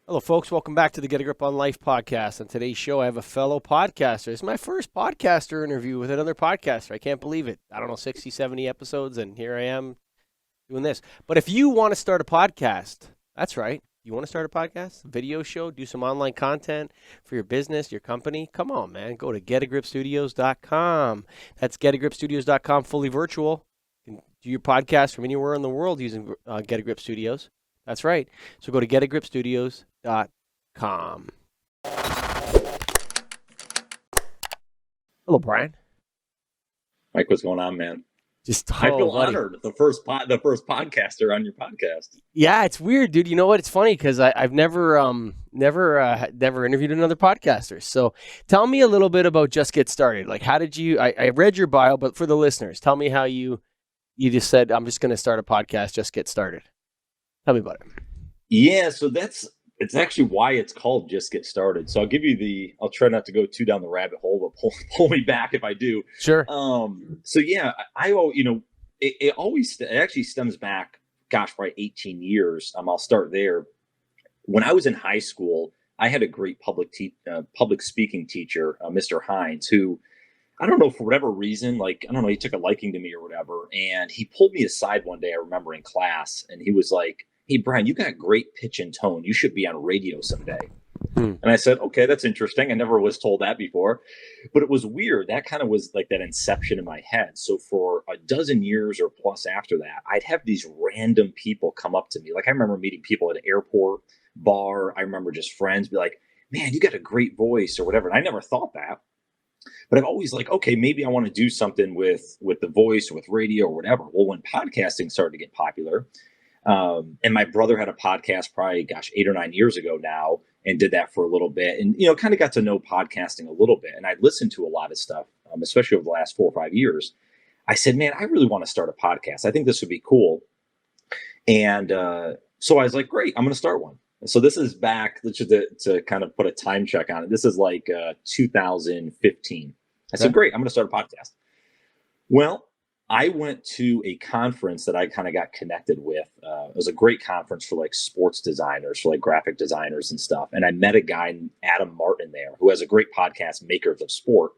Hello, folks. Welcome back to the Get a Grip on Life podcast. On today's show, I have a fellow podcaster. It's my first podcaster interview with another podcaster. I can't believe it. I don't know, 60, 70 episodes, and here I am doing this. But if you want to start a podcast, that's right. You want to start a podcast, a video show, do some online content for your business, your company? Come on, man. Go to getagripstudios.com. That's getagripstudios.com, fully virtual. You can do your podcast from anywhere in the world using Get a Grip Studios. That's right. So go to getagripstudios.com. Hello, Brian. Mike, what's going on, man? I feel honored. The first podcaster on your podcast. Yeah, it's weird, dude. You know what? It's funny because I've never interviewed another podcaster. So tell me a little bit about Just Get Started. Like, how did you? I read your bio, but for the listeners, tell me how you just said, I'm just going to start a podcast. Just get started. Tell me about it. Yeah, so it's actually why it's called Just Get Started. So I'll try not to go too down the rabbit hole, but pull me back if I do. Sure. So yeah, it actually stems back, gosh, probably 18 years. I'll start there. When I was in high school, I had a great public speaking teacher, Mr. Hines, who, I don't know, for whatever reason, he took a liking to me or whatever. And he pulled me aside one day, I remember, in class, and he was like, "Hey, Brian, you got great pitch and tone. You should be on radio someday." And I said, "Okay, that's interesting. I never was told that before." But it was weird. That kind of was like that inception in my head. So for a dozen years or plus after that, I'd have these random people come up to me. Like, I remember meeting people at an airport, bar. I remember just friends be like, "Man, you got a great voice," or whatever. And I never thought that. But I've always like, okay, maybe I want to do something with the voice or with radio or whatever. Well, when podcasting started to get popular, and my brother had a podcast probably, 8 or 9 years ago now, and did that for a little bit, and kind of got to know podcasting a little bit. And I listened to a lot of stuff, especially over the last 4 or 5 years. I said, "Man, I really want to start a podcast. I think this would be cool." And so I was like, "Great, I'm going to start one." So this is back to kind of put a time check on it. This is like 2015. I said, "Great, I'm going to start a podcast." Well, I went to a conference that I kind of got connected with. It was a great conference for like sports designers, for like graphic designers and stuff. And I met a guy, Adam Martin, there, who has a great podcast, Makers of Sport.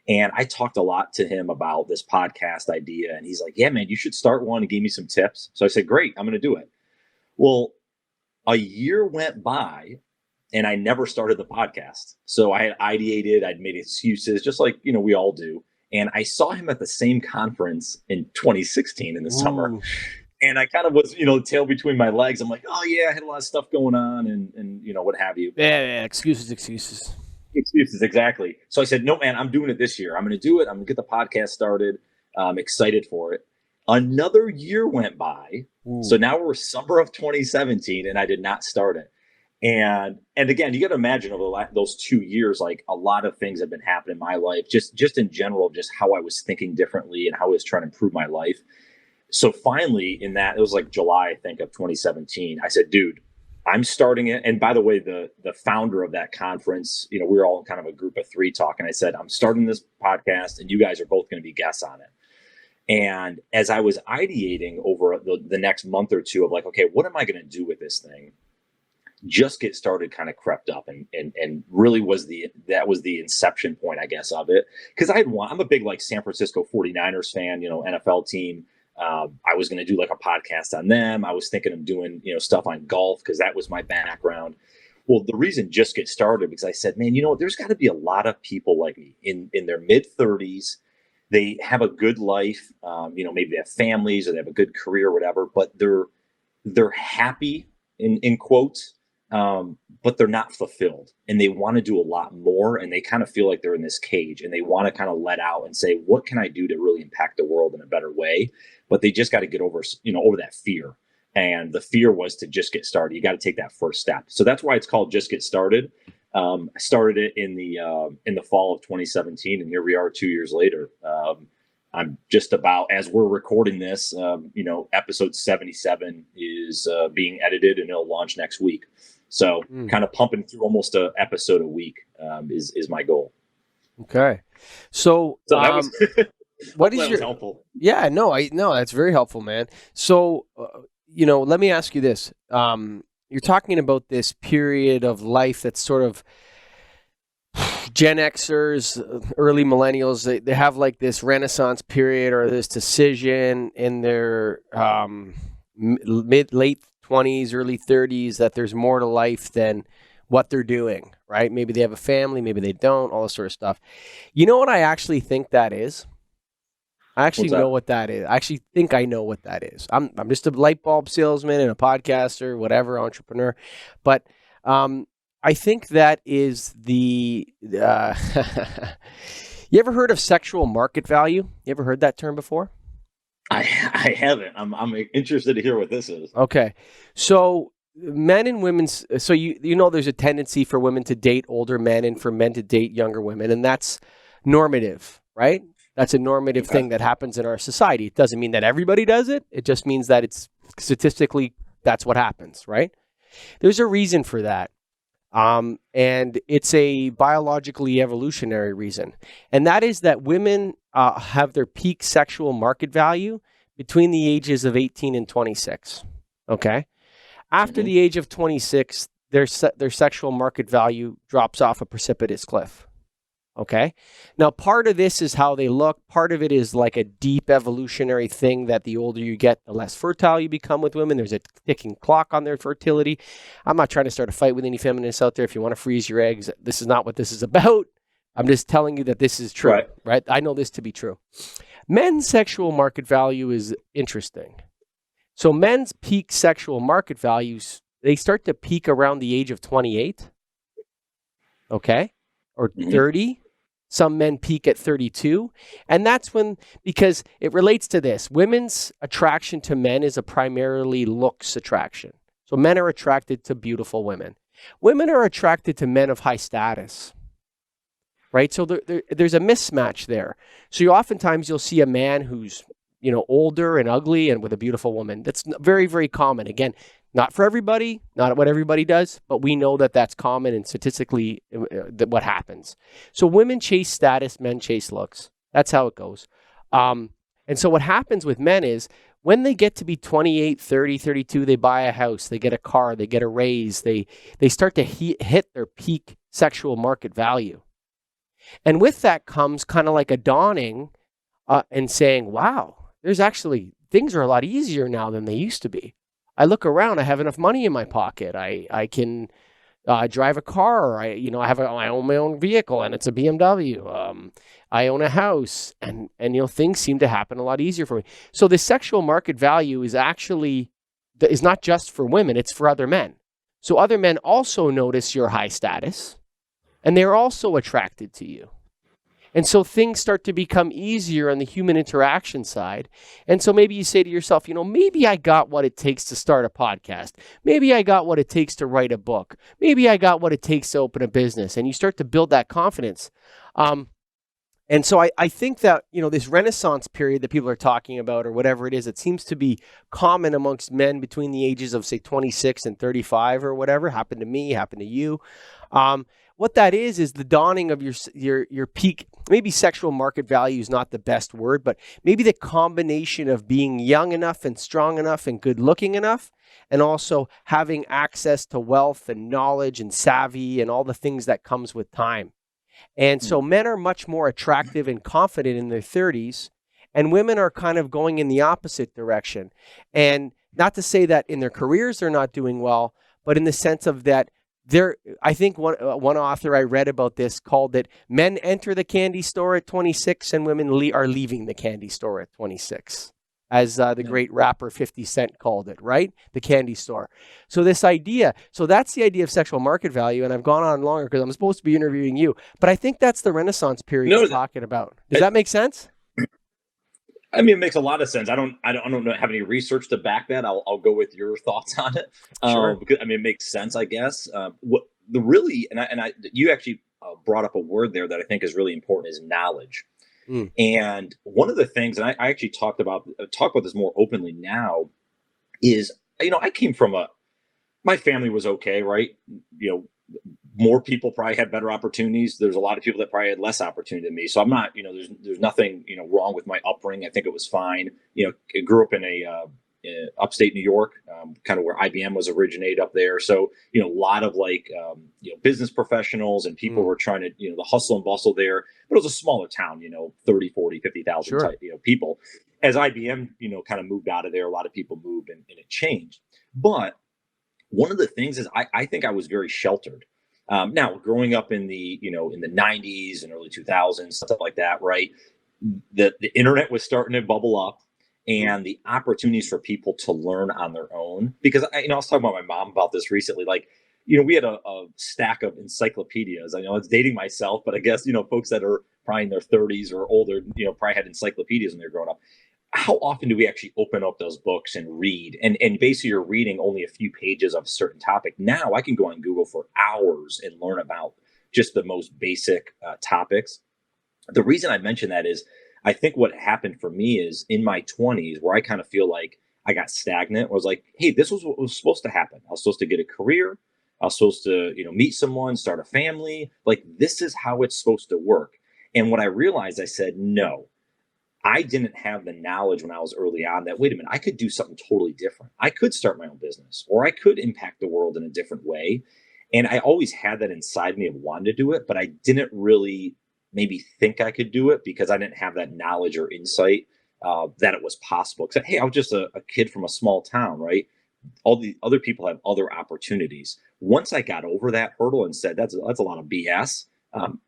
And I talked a lot to him about this podcast idea. And he's like, "Yeah, man, you should start one," and gave me some tips. So I said, "Great, I'm going to do it." Well, a year went by and I never started the podcast. So I had ideated, I'd made excuses, just like, we all do. And I saw him at the same conference in 2016 in the summer. And I kind of was, tail between my legs. I'm like, "Oh yeah, I had a lot of stuff going on and what have you." Yeah, excuses. Excuses, exactly. So I said, "No, man, I'm doing it this year. I'm going to do it. I'm going to get the podcast started. I'm excited for it." Another year went by. So now we're summer of 2017 and I did not start it. And again, you got to imagine over those 2 years, like a lot of things have been happening in my life, just in general, just how I was thinking differently and how I was trying to improve my life. So finally, it was like July, I think, of 2017, I said, "Dude, I'm starting it." And by the way, the founder of that conference, we were all kind of a group of 3 talking. I said, "I'm starting this podcast and you guys are both going to be guests on it." And as I was ideating over the next month or two of like, okay, what am I going to do with this thing? Just Get Started kind of crept up and really that was the inception point, I guess, of it. Because I'm a big like San Francisco 49ers fan, NFL team. I was going to do like a podcast on them. I was thinking of doing, stuff on golf because that was my background. Well, the reason Just Get Started, because I said, man, there's got to be a lot of people like me in their mid 30s. They have a good life, maybe they have families or they have a good career or whatever, but they're happy in quotes, but they're not fulfilled and they want to do a lot more. And they kind of feel like they're in this cage and they want to kind of let out and say, what can I do to really impact the world in a better way? But they just got to get over that fear. And the fear was to just get started. You got to take that first step. So that's why it's called Just Get Started. I started it in the fall of 2017, and here we are 2 years later. I'm just about, as we're recording this, episode 77 is being edited and it'll launch next week. So kind of pumping through almost an episode a week is my goal. Okay. So that was what is was helpful? Yeah, no, that's very helpful, man. So, let me ask you this. you're talking about this period of life that's sort of Gen Xers, early millennials, they have like this renaissance period or this decision in their late 20s, early 30s that there's more to life than what they're doing, right? Maybe they have a family, maybe they don't, all this sort of stuff. You know what I actually think that is? I actually What's know that? what that is. I actually think I know what that is. I'm just a light bulb salesman and a podcaster, whatever, entrepreneur. But I think that is the. You ever heard of sexual market value? You ever heard that term before? I haven't. I'm interested to hear what this is. Okay, so men and women's. So you know there's a tendency for women to date older men and for men to date younger women, and that's normative, right? That's a normative Okay. thing that happens in our society. It doesn't mean that everybody does it. It just means that it's statistically that's what happens, right? There's a reason for that. And it's a biologically evolutionary reason. And that is that women have their peak sexual market value between the ages of 18 and 26. Okay. After Hmm. the age of 26, their sexual market value drops off a precipitous cliff. Okay. Now, part of this is how they look. Part of it is like a deep evolutionary thing that the older you get, the less fertile you become with women. There's a ticking clock on their fertility. I'm not trying to start a fight with any feminists out there. If you want to freeze your eggs, this is not what this is about. I'm just telling you that this is true, Right. right? I know this to be true. Men's sexual market value is interesting. So, men's peak sexual market values, they start to peak around the age of 28, okay, or Hmm. 30. Some men peak at 32. And that's when, because it relates to this, women's attraction to men is a primarily looks attraction. So men are attracted to beautiful women. Women are attracted to men of high status, right? So there's a mismatch there. So oftentimes you'll see a man who's, older and ugly and with a beautiful woman. That's very, very common. Again, not for everybody, not what everybody does, but we know that that's common and statistically what happens. So women chase status, men chase looks. That's how it goes. And so what happens with men is when they get to be 28, 30, 32, they buy a house, they get a car, they get a raise, they start to hit their peak sexual market value. And with that comes kind of like a dawning and saying, wow, there's actually things are a lot easier now than they used to be. I look around, I have enough money in my pocket. I can drive a car. I own my own vehicle and it's a BMW. I own a house and things seem to happen a lot easier for me. So the sexual market value is not just for women, it's for other men. So other men also notice your high status and they're also attracted to you. And so things start to become easier on the human interaction side. And so maybe you say to yourself, maybe I got what it takes to start a podcast. Maybe I got what it takes to write a book. Maybe I got what it takes to open a business. And you start to build that confidence. And so I think that, this renaissance period that people are talking about or whatever it is, it seems to be common amongst men between the ages of, say, 26 and 35 or whatever. Happened to me, happened to you. What that is the dawning of your peak. Maybe sexual market value is not the best word, but maybe the combination of being young enough and strong enough and good looking enough, and also having access to wealth and knowledge and savvy and all the things that comes with time. And so men are much more attractive and confident in their 30s, and women are kind of going in the opposite direction. And not to say that in their careers they're not doing well, but in the sense of that I think one author I read about this called it men enter the candy store at 26 and women are leaving the candy store at 26, as the great rapper 50 Cent called it, right? The candy store. So that's the idea of sexual market value. And I've gone on longer because I'm supposed to be interviewing you, but I think that's the Renaissance period you're No, talking about. Does I, that make sense? I mean, it makes a lot of sense. I don't have any research to back that. I'll go with your thoughts on it. Sure. Because I mean, it makes sense, I guess. What the really, you actually brought up a word there that I think is really important is knowledge. Mm. And one of the things, and I actually talk about this more openly now, is I came from my family was okay, right? You know, more people probably had better opportunities. There's a lot of people that probably had less opportunity than me. So I'm not, there's nothing, wrong with my upbringing. I think it was fine. I grew up in upstate New York, kind of where IBM was originated up there. So, a lot of like, business professionals and people were trying to, the hustle and bustle there, but it was a smaller town, 30, 40, 50,000 Sure. type, people. As IBM, kind of moved out of there, a lot of people moved and it changed. But one of the things is I think I was very sheltered. Now, growing up in the 90s and early 2000s, stuff like that, right? The internet was starting to bubble up, and the opportunities for people to learn on their own. Because I was talking about my mom about this recently. Like, we had a stack of encyclopedias. I know it's dating myself, but I guess folks that are probably in their 30s or older, probably had encyclopedias when they're growing up. How often do we actually open up those books and read? And basically, you're reading only a few pages of a certain topic. Now I can go on Google for hours and learn about just the most basic topics. The reason I mention that is I think what happened for me is in my 20s, where I kind of feel like I got stagnant, was like, hey, this was what was supposed to happen. I was supposed to get a career. I was supposed to, meet someone, start a family. Like, this is how it's supposed to work. And what I realized, I said, no, I didn't have the knowledge when I was early on that, wait a minute, I could do something totally different. I could start my own business, or I could impact the world in a different way. And I always had that inside me of wanting to do it, but I didn't really maybe think I could do it because I didn't have that knowledge or insight that it was possible. Because, hey, I was just a kid from a small town, right? All the other people have other opportunities. Once I got over that hurdle and said, that's a lot of BS.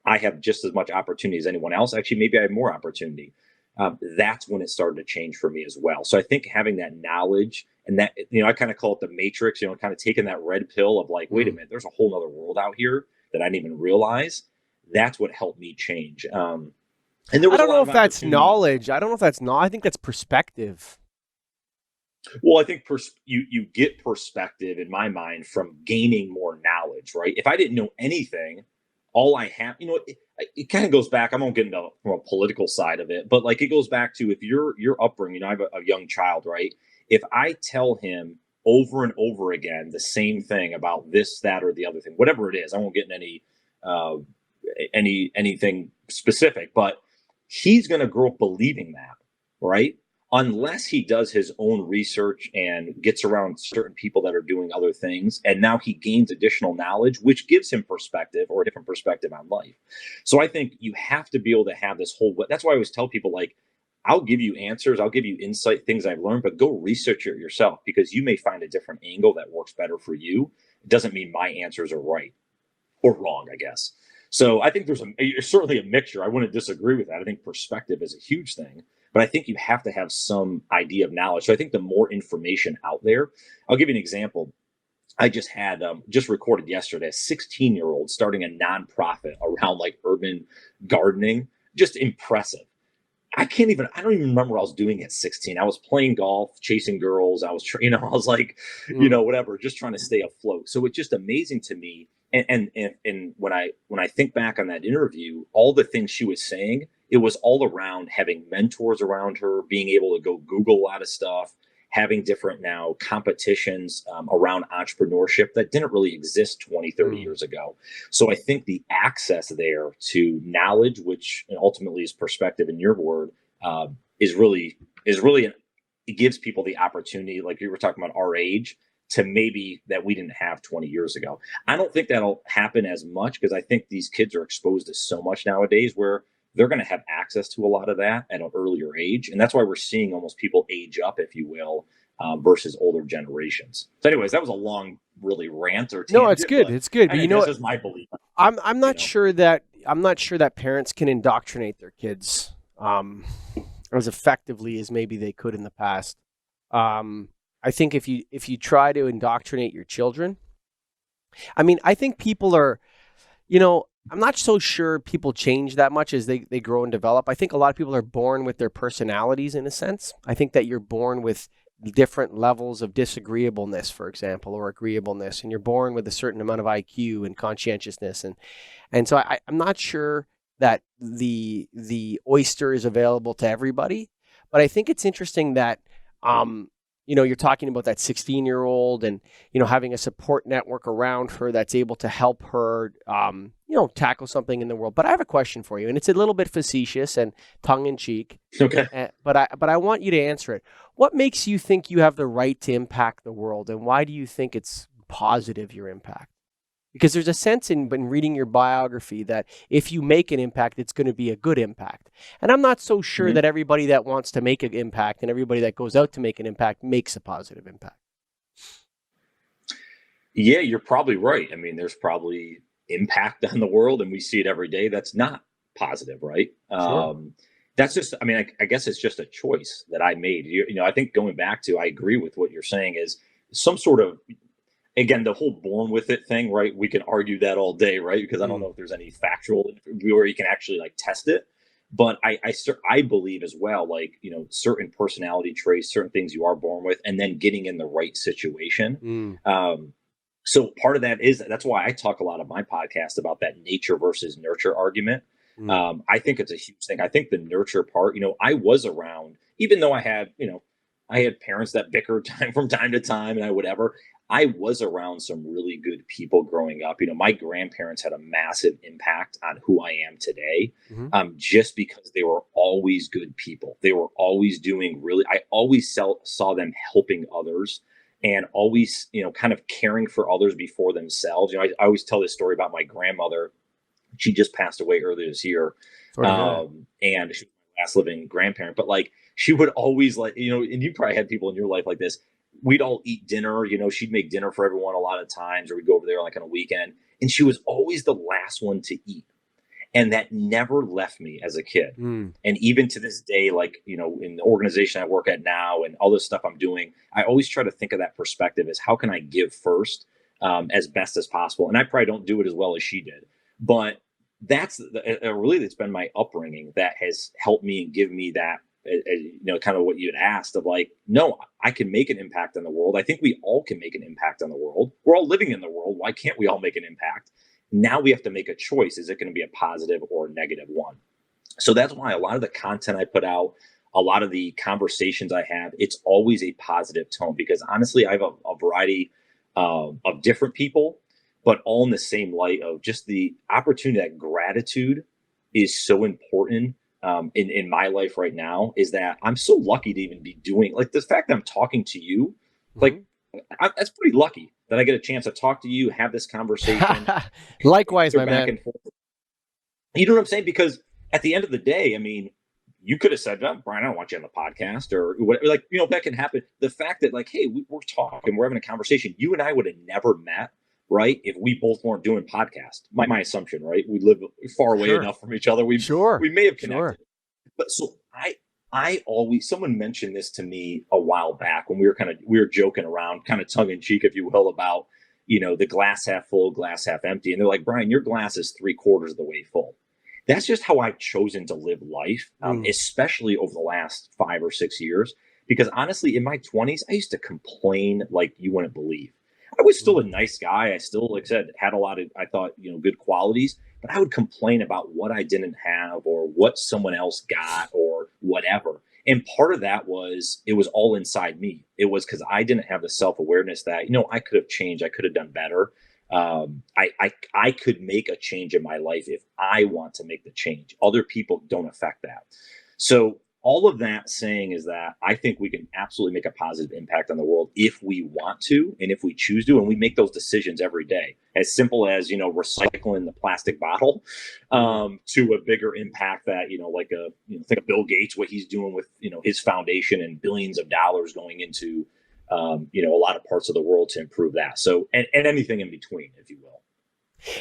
I have just as much opportunity as anyone else. Actually, maybe I have more opportunity. That's when it started to change for me as well. So I think having that knowledge and that, I kind of call it the matrix, kind of taking that red pill of like, wait a minute, there's a whole other world out here that I didn't even realize. That's what helped me change. And there I was a don't lot know of if that's opportunity. knowledge. I don't know if that's not. I think that's perspective. Well, I think you get perspective in my mind from gaining more knowledge, right? If I didn't know anything, all I have, it kind of goes back. I won't get into from a political side of it, but like it goes back to if your upbringing. I have a young child, right? If I tell him over and over again the same thing about this, that, or the other thing, whatever it is, I won't get in uh, anything specific, but he's going to grow up believing that, right? Unless he does his own research and gets around certain people that are doing other things. And now he gains additional knowledge, which gives him perspective or a different perspective on life. So I think you have to be able to have this whole, that's why I always tell people, like, I'll give you answers, I'll give you insight, things I've learned, but go research it yourself because you may find a different angle that works better for you. It doesn't mean my answers are right or wrong, I guess. So I think there's certainly a mixture. I wouldn't disagree with that. I think perspective is a huge thing, but I think you have to have some idea of knowledge. So I think the more information out there, I'll give you an example. I just had just recorded yesterday a 16-year-old starting a nonprofit around like urban gardening. Just impressive. I don't even remember what I was doing at 16. I was playing golf, chasing girls. I was, I was like, whatever, just trying to stay afloat. So it's just amazing to me. And when I think back on that interview, all the things she was saying, it was all around having mentors around her, being able to go Google a lot of stuff, having different now competitions around entrepreneurship that didn't really exist 20, 30 years ago. So I think the access there to knowledge, which ultimately is perspective in your word, is really, it gives people the opportunity, like you were talking about our age, to maybe that we didn't have 20 years ago. I don't think that'll happen as much because I think these kids are exposed to so much nowadays where they're going to have access to a lot of that at an earlier age. And that's why we're seeing almost people age up, if you will, versus older generations. So anyways, that was a long, really rant or No, it's tangent, good. but It's good. But I you know know this what? is my belief, I'm you not know. sure that parents can indoctrinate their kids as effectively as maybe they could in the past. I think if you try to indoctrinate your children, I mean, I think people are, I'm not so sure people change that much as they grow and develop. I think a lot of people are born with their personalities in a sense. I think that you're born with different levels of disagreeableness, for example, or agreeableness, and you're born with a certain amount of IQ and conscientiousness, and so I'm not sure that the oyster is available to everybody, but I think it's interesting that you're talking about that 16-year-old and, having a support network around her that's able to help her, tackle something in the world. But I have a question for you, and it's a little bit facetious and tongue in cheek, Okay. but I want you to answer it. What makes you think you have the right to impact the world, and why do you think it's positive, your impact? Because there's a sense in reading your biography that if you make an impact, it's going to be a good impact. And I'm not so sure Mhm. that everybody that wants to make an impact and everybody that goes out to make an impact makes a positive impact. Yeah, you're probably right. I mean, there's probably impact on the world, and we see it every day. That's not positive, right? Sure. That's just, I mean, I guess it's just a choice that I made. I think going back to, I agree with what you're saying is some sort of, again, the whole born with it thing, right? We can argue that all day, right? Because I don't Mm. know if there's any factual where you can actually like test it. But I believe as well, like, certain personality traits, certain things you are born with, and then getting in the right situation. Mm. Um, so part of that is that's why I talk a lot of my podcast about that nature versus nurture argument. Mm. I think it's a huge thing. I think the nurture part, I was around, even though I had parents that bickered time from time to time and whatever. I was around some really good people growing up. My grandparents had a massive impact on who I am today, Mm-hmm. just because they were always good people. They were always doing really, I always saw them helping others and always, kind of caring for others before themselves. I always tell this story about my grandmother. She just passed away earlier this year. Sorry to hear that. And she was my last living grandparent, but like she would always like, and you probably had people in your life like this. We'd all eat dinner, she'd make dinner for everyone a lot of times, or we'd go over there like on a weekend. And she was always the last one to eat. And that never left me as a kid. Mm. And even to this day, like, in the organization I work at now and all this stuff I'm doing, I always try to think of that perspective as how can I give first, as best as possible. And I probably don't do it as well as she did, but that's really, it's been my upbringing that has helped me and give me that, kind of what you had asked of like, no, I can make an impact on the world. I think we all can make an impact on the world. We're all living in the world. Why can't we all make an impact? Now we have to make a choice. Is it going to be a positive or a negative one? So that's why a lot of the content I put out, a lot of the conversations I have, it's always a positive tone because honestly, I have a variety of different people, but all in the same light of just the opportunity that gratitude is so important, in my life right now, is that I'm so lucky to even be doing like the fact that I'm talking to you, like that's pretty lucky that I get a chance to talk to you, have this conversation, Mm-hmm. Likewise, answer my back man. and forth. You know what I'm saying? Because at the end of the day, I mean, you could have said, oh, Brian, I don't want you on the podcast or whatever. Like, that can happen. The fact that, like, hey, we're talking, we're having a conversation. You and I would have never met, right? If we both weren't doing podcast. My assumption, right? We live far away Sure. enough from each other. We Sure. may have Sure. connected. But so I always, someone mentioned this to me a while back when we were joking around, kind of tongue in cheek, if you will, about, the glass half full, glass half empty. And they're like, Brian, your glass is 3/4 of the way full. That's just how I've chosen to live life, Mm. especially over the last 5 or 6 years. Because honestly, in my 20s, I used to complain like you wouldn't believe. I was still a Mm. nice guy. I still, like I said, had a lot of, I thought, good qualities, but I would complain about what I didn't have or what someone else got or whatever. And part of that was it was all inside me. It was because I didn't have the self awareness that, I could have changed, I could have done better. I could make a change in my life if I want to make the change. Other people don't affect that. So all of that saying is that I think we can absolutely make a positive impact on the world if we want to and if we choose to, and we make those decisions every day. As simple as recycling the plastic bottle, Mm. to a bigger impact that like think of Bill Gates, what he's doing with his foundation and billions of dollars going into a lot of parts of the world to improve that. So, and anything in between, if you will.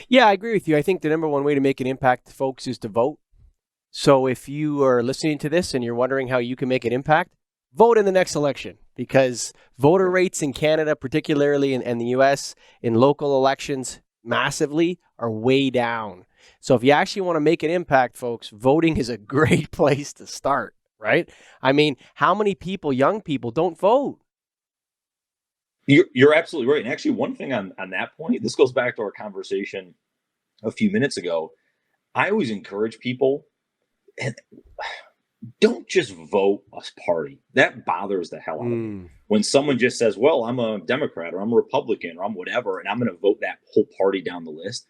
Yeah, I agree with you. I think the number one way to make an impact, folks, is to vote. So if you are listening to this and you're wondering how you can make an impact, vote in the next election because voter rates in Canada, particularly in the US, in local elections massively are way down. So if you actually want to make an impact, folks, voting is a great place to start, right? I mean, how many people, young people, don't vote? You're absolutely right. And actually, one thing on that point, this goes back to our conversation a few minutes ago. I always encourage people, and don't just vote a party. That bothers the hell out of me. Mm. When someone just says, well, I'm a Democrat or I'm a Republican or I'm whatever, and I'm going to vote that whole party down the list,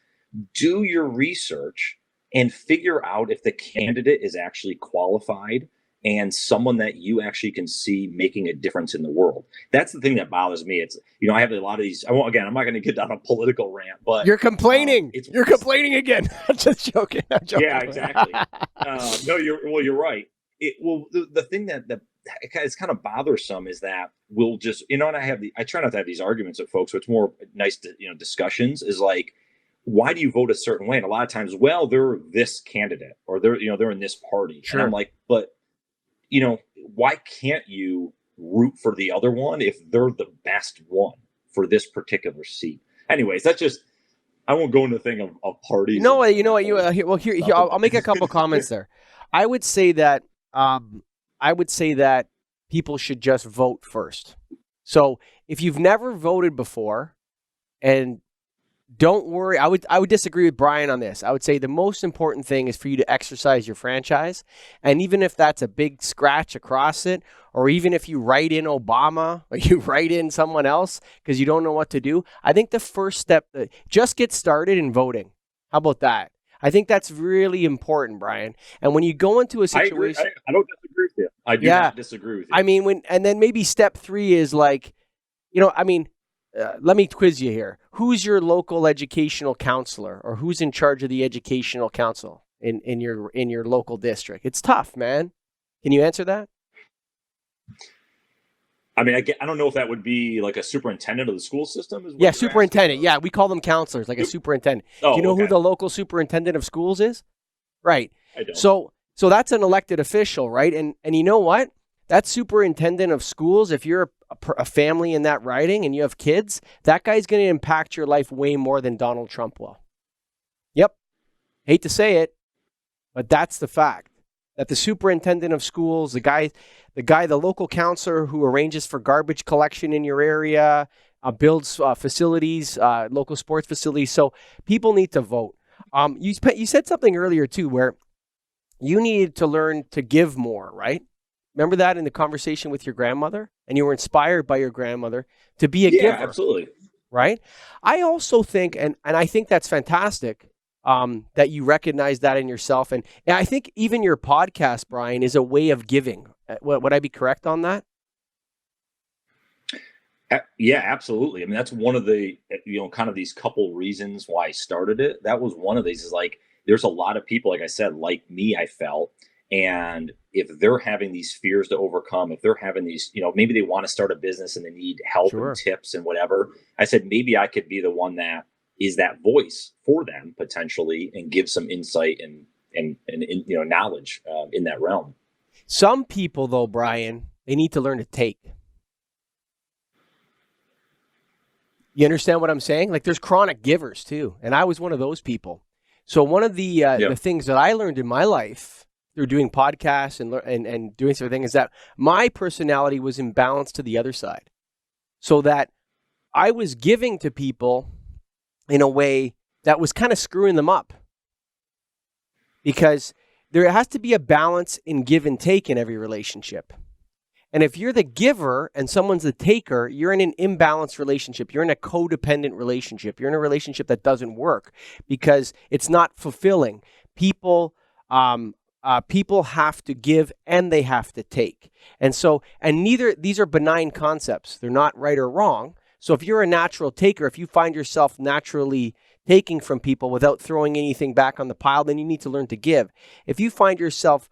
do your research and figure out if the candidate is actually qualified and someone that you actually can see making a difference in the world. That's the thing that bothers me. It's, I have a lot of these. Again, I'm not going to get down a political rant, but you're complaining. You're complaining again. I'm just joking. I'm joking. Yeah, exactly. No, you're right. The thing that is kind of bothersome is that we'll just, and I try not to have these arguments with folks. So it's more nice to, discussions is like, why do you vote a certain way? And a lot of times, well, they're this candidate or they're in this party. Sure. And I'm like, but why can't you root for the other one if they're the best one for this particular seat? Anyways, that's just, I won't go into the thing of parties. I'll make a couple comments there. I would say that people should just vote first. So if you've never voted before, and don't worry, I would disagree with Brian on this. I would say the most important thing is for you to exercise your franchise. And even if that's a big scratch across it, or even if you write in Obama or you write in someone else because you don't know what to do, I think the first step, just get started in voting. How about that? I think that's really important, Brian. And when you go into a situation, I don't disagree with you. I do not disagree with you. I mean, and then maybe step 3 is like, let me quiz you here. Who's your local educational counselor, or who's in charge of the educational council in your local district? It's tough, man. Can you answer that? I mean, I don't know if that would be like a superintendent of the school system. Yeah, superintendent. Yeah, we call them counselors, like a superintendent. Oh, do you know who the local superintendent of schools is? Right. I don't. So that's an elected official, right? And you know what? That superintendent of schools, if you're a family in that riding and you have kids, that guy's going to impact your life way more than Donald Trump will. Yep. Hate to say it, but that's the fact. That the superintendent of schools, the local counselor who arranges for garbage collection in your area, builds facilities, local sports facilities. So people need to vote. You said something earlier too, where you needed to learn to give more, right? Remember that in the conversation with your grandmother, and you were inspired by your grandmother to be a giver. Yeah, absolutely. Right. I also think, and I think that's fantastic. That you recognize that in yourself. And I think even your podcast, Brian, is a way of giving. Would I be correct on that? Yeah, absolutely. I mean, that's one of the, kind of these couple reasons why I started it. That was one of these is like, there's a lot of people, like I said, like me, I felt. And if they're having these fears to overcome, if they're having these, maybe they want to start a business and they need help and tips and whatever, I said, maybe I could be the one that is that voice for them potentially and give some insight and knowledge in that realm. Some people, though, Brian, they need to learn to take. You understand what I'm saying? Like, there's chronic givers too, and I was one of those people. So one of the things that I learned in my life through doing podcasts and doing certain things is that my personality was imbalanced to the other side, so that I was giving to people in a way that was kind of screwing them up, because there has to be a balance in give and take in every relationship. And if you're the giver and someone's the taker, you're in an imbalanced relationship. You're in a codependent relationship. You're in a relationship that doesn't work because it's not fulfilling. People have to give and they have to take. And neither, these are benign concepts. They're not right or wrong. So if you're a natural taker, if you find yourself naturally taking from people without throwing anything back on the pile, then you need to learn to give. If you find yourself,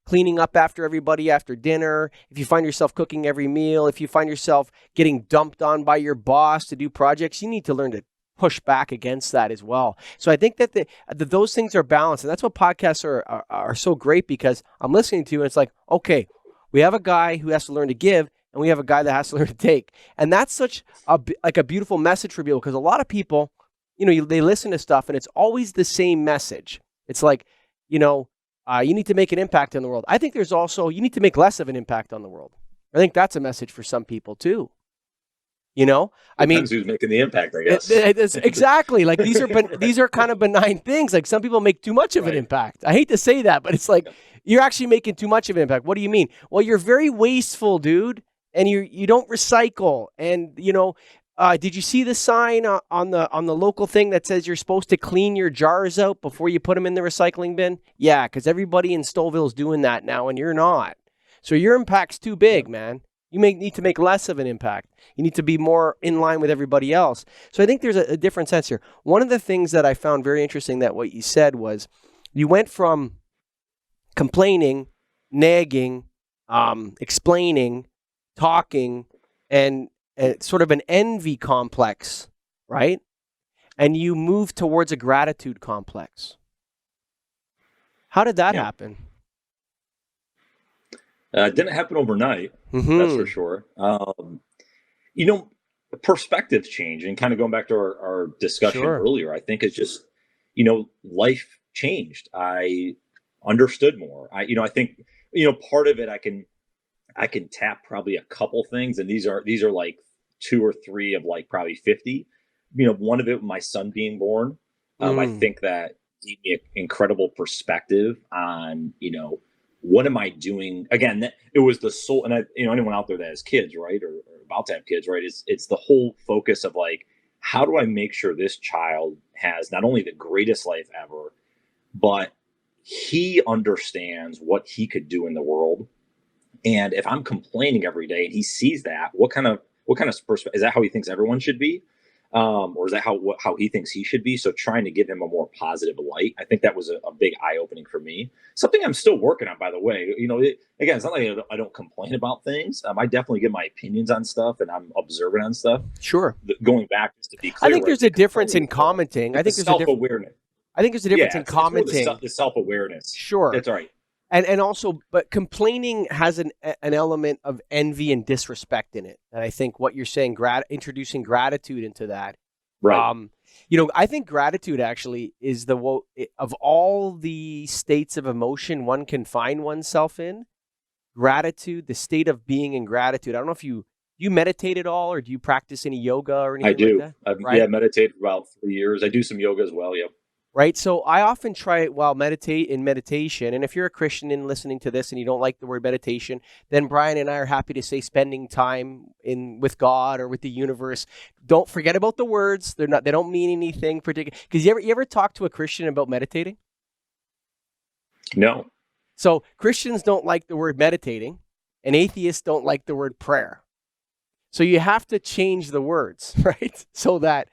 cleaning up after everybody after dinner, if you find yourself cooking every meal, if you find yourself getting dumped on by your boss to do projects, you need to learn to push back against that as well. So I think that those things are balanced. And that's what podcasts are so great, because I'm listening to you and it's like, okay, we have a guy who has to learn to give, and we have a guy that has to learn to take. And that's such a beautiful message for people, because a lot of people, they listen to stuff and it's always the same message. It's like, you need to make an impact on the world. I think there's also, you need to make less of an impact on the world. I think that's a message for some people too. Depends who's making the impact, I guess. It's exactly. Like these are kind of benign things. Like some people make too much of an impact. I hate to say that, but it's like, you're actually making too much of an impact. What do you mean? Well, you're very wasteful, dude. and you don't recycle. And did you see the sign on the local thing that says you're supposed to clean your jars out before you put them in the recycling bin? Yeah, because everybody in Stouffville's doing that now, and you're not. So your impact's too Yeah. big, man. You may need to make less of an impact. You need to be more in line with everybody else. So I think there's a different sense here. One of the things that I found very interesting that what you said was you went from complaining, nagging, explaining, talking, and sort of an envy complex, right? And you move towards a gratitude complex. How did that Yeah. happen? It didn't happen overnight, that's for Mm-hmm. sure. You know, perspective change, and kind of going back to our discussion Sure. earlier, I think it's just, life changed. I understood more. I think, part of it I can tap probably a couple things, and these are like two or three of like probably 50. One of it, my son being born, I Mm. think that gave me an incredible perspective on, what am I doing? Again, it was the soul, and anyone out there that has kids, right, or about to have kids, right, it's the whole focus of like, how do I make sure this child has not only the greatest life ever, but he understands what he could do in the world. And if I'm complaining every day and he sees that, what kind of perspective is that? How he thinks everyone should be, or is that how he thinks he should be? So trying to give him a more positive light, I think that was a big eye opening for me. Something I'm still working on, by the way. Again, it's not like I don't complain about things. I definitely give my opinions on stuff, and I'm observant on stuff. Sure. Going back, just to be I clear, think right? there's The a difference complaining in is more. commenting. I It's the think there's a self difference. awareness. I think there's a difference Yeah, in it's more commenting. the self awareness. Sure. That's right. And also, but complaining has an element of envy and disrespect in it. And I think what you're saying, introducing gratitude into that. Right. Um, I think gratitude actually is of all the states of emotion one can find oneself in. Gratitude, the state of being in gratitude. I don't know if you meditate at all, or do you practice any yoga or I anything like do. that? Yeah, Right. meditated for about 3 years. I do some yoga as well. Yep. Right. So I often try it while meditation. And if you're a Christian and listening to this and you don't like the word meditation, then Brian and I are happy to say spending time in with God or with the universe. Don't forget about the words. They don't mean anything particular. Because you ever talk to a Christian about meditating? No. So Christians don't like the word meditating, and atheists don't like the word prayer. So you have to change the words, right? So that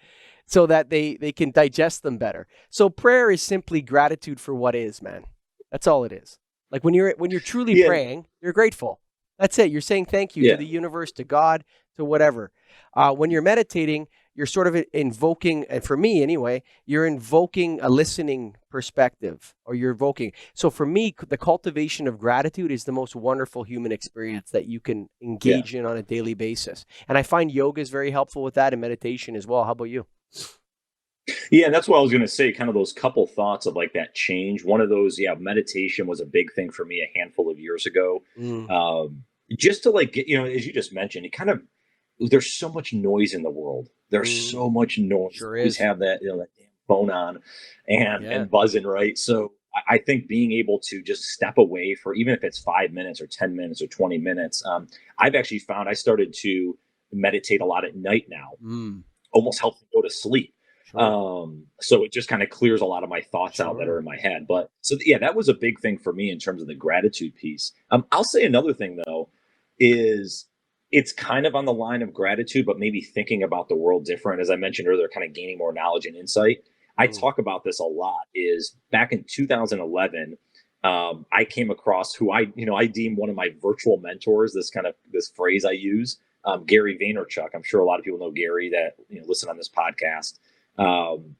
they can digest them better. So prayer is simply gratitude for what is, man. That's all it is. Like when you're truly Yeah. praying, you're grateful. That's it. You're saying thank you to Yeah. the universe, to God, to whatever. When you're meditating, you're sort of invoking, and for me anyway, you're invoking a listening perspective, or you're invoking. So for me, the cultivation of gratitude is the most wonderful human experience that you can Yeah. engage in on a daily basis. And I find yoga is very helpful with that, and meditation as well. How about you? Yeah. And that's what I was going to say. Kind of those couple thoughts of like that change. One of those, yeah, meditation was a big thing for me a handful of years ago. Mm, Just to like get, as you just mentioned, it kind of, there's so much noise in the world. There's mm, so much noise. sure Always is. have that damn phone on Yeah. and buzzing, right? So I think being able to just step away for, even if it's 5 minutes or 10 minutes or 20 minutes. I've actually found I started to meditate a lot at night now, Mm, almost helps me go to sleep. sure. So it just kind of clears a lot of my thoughts out that are Sure. in my head. But so yeah, that was a big thing for me in terms of the gratitude piece. I'll say another thing though is it's kind of on the line of gratitude, but maybe thinking about the world different. As I mentioned earlier, kind of gaining more knowledge and insight. I Mm, talk about this a lot. Is back in 2011, I came across who I deem one of my virtual mentors. This phrase I use, Gary Vaynerchuk. I'm sure a lot of people know Gary that listen on this podcast. Um,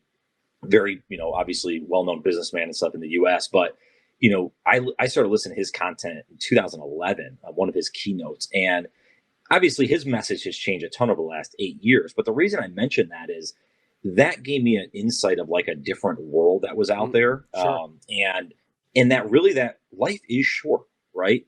Very obviously well-known businessman and stuff in the US, but I started listening to his content in 2011, one of his keynotes, and obviously his message has changed a ton over the last 8 years. But the reason I mention that is that gave me an insight of like a different world that was out mm, there, sure. and that really that life is short, right?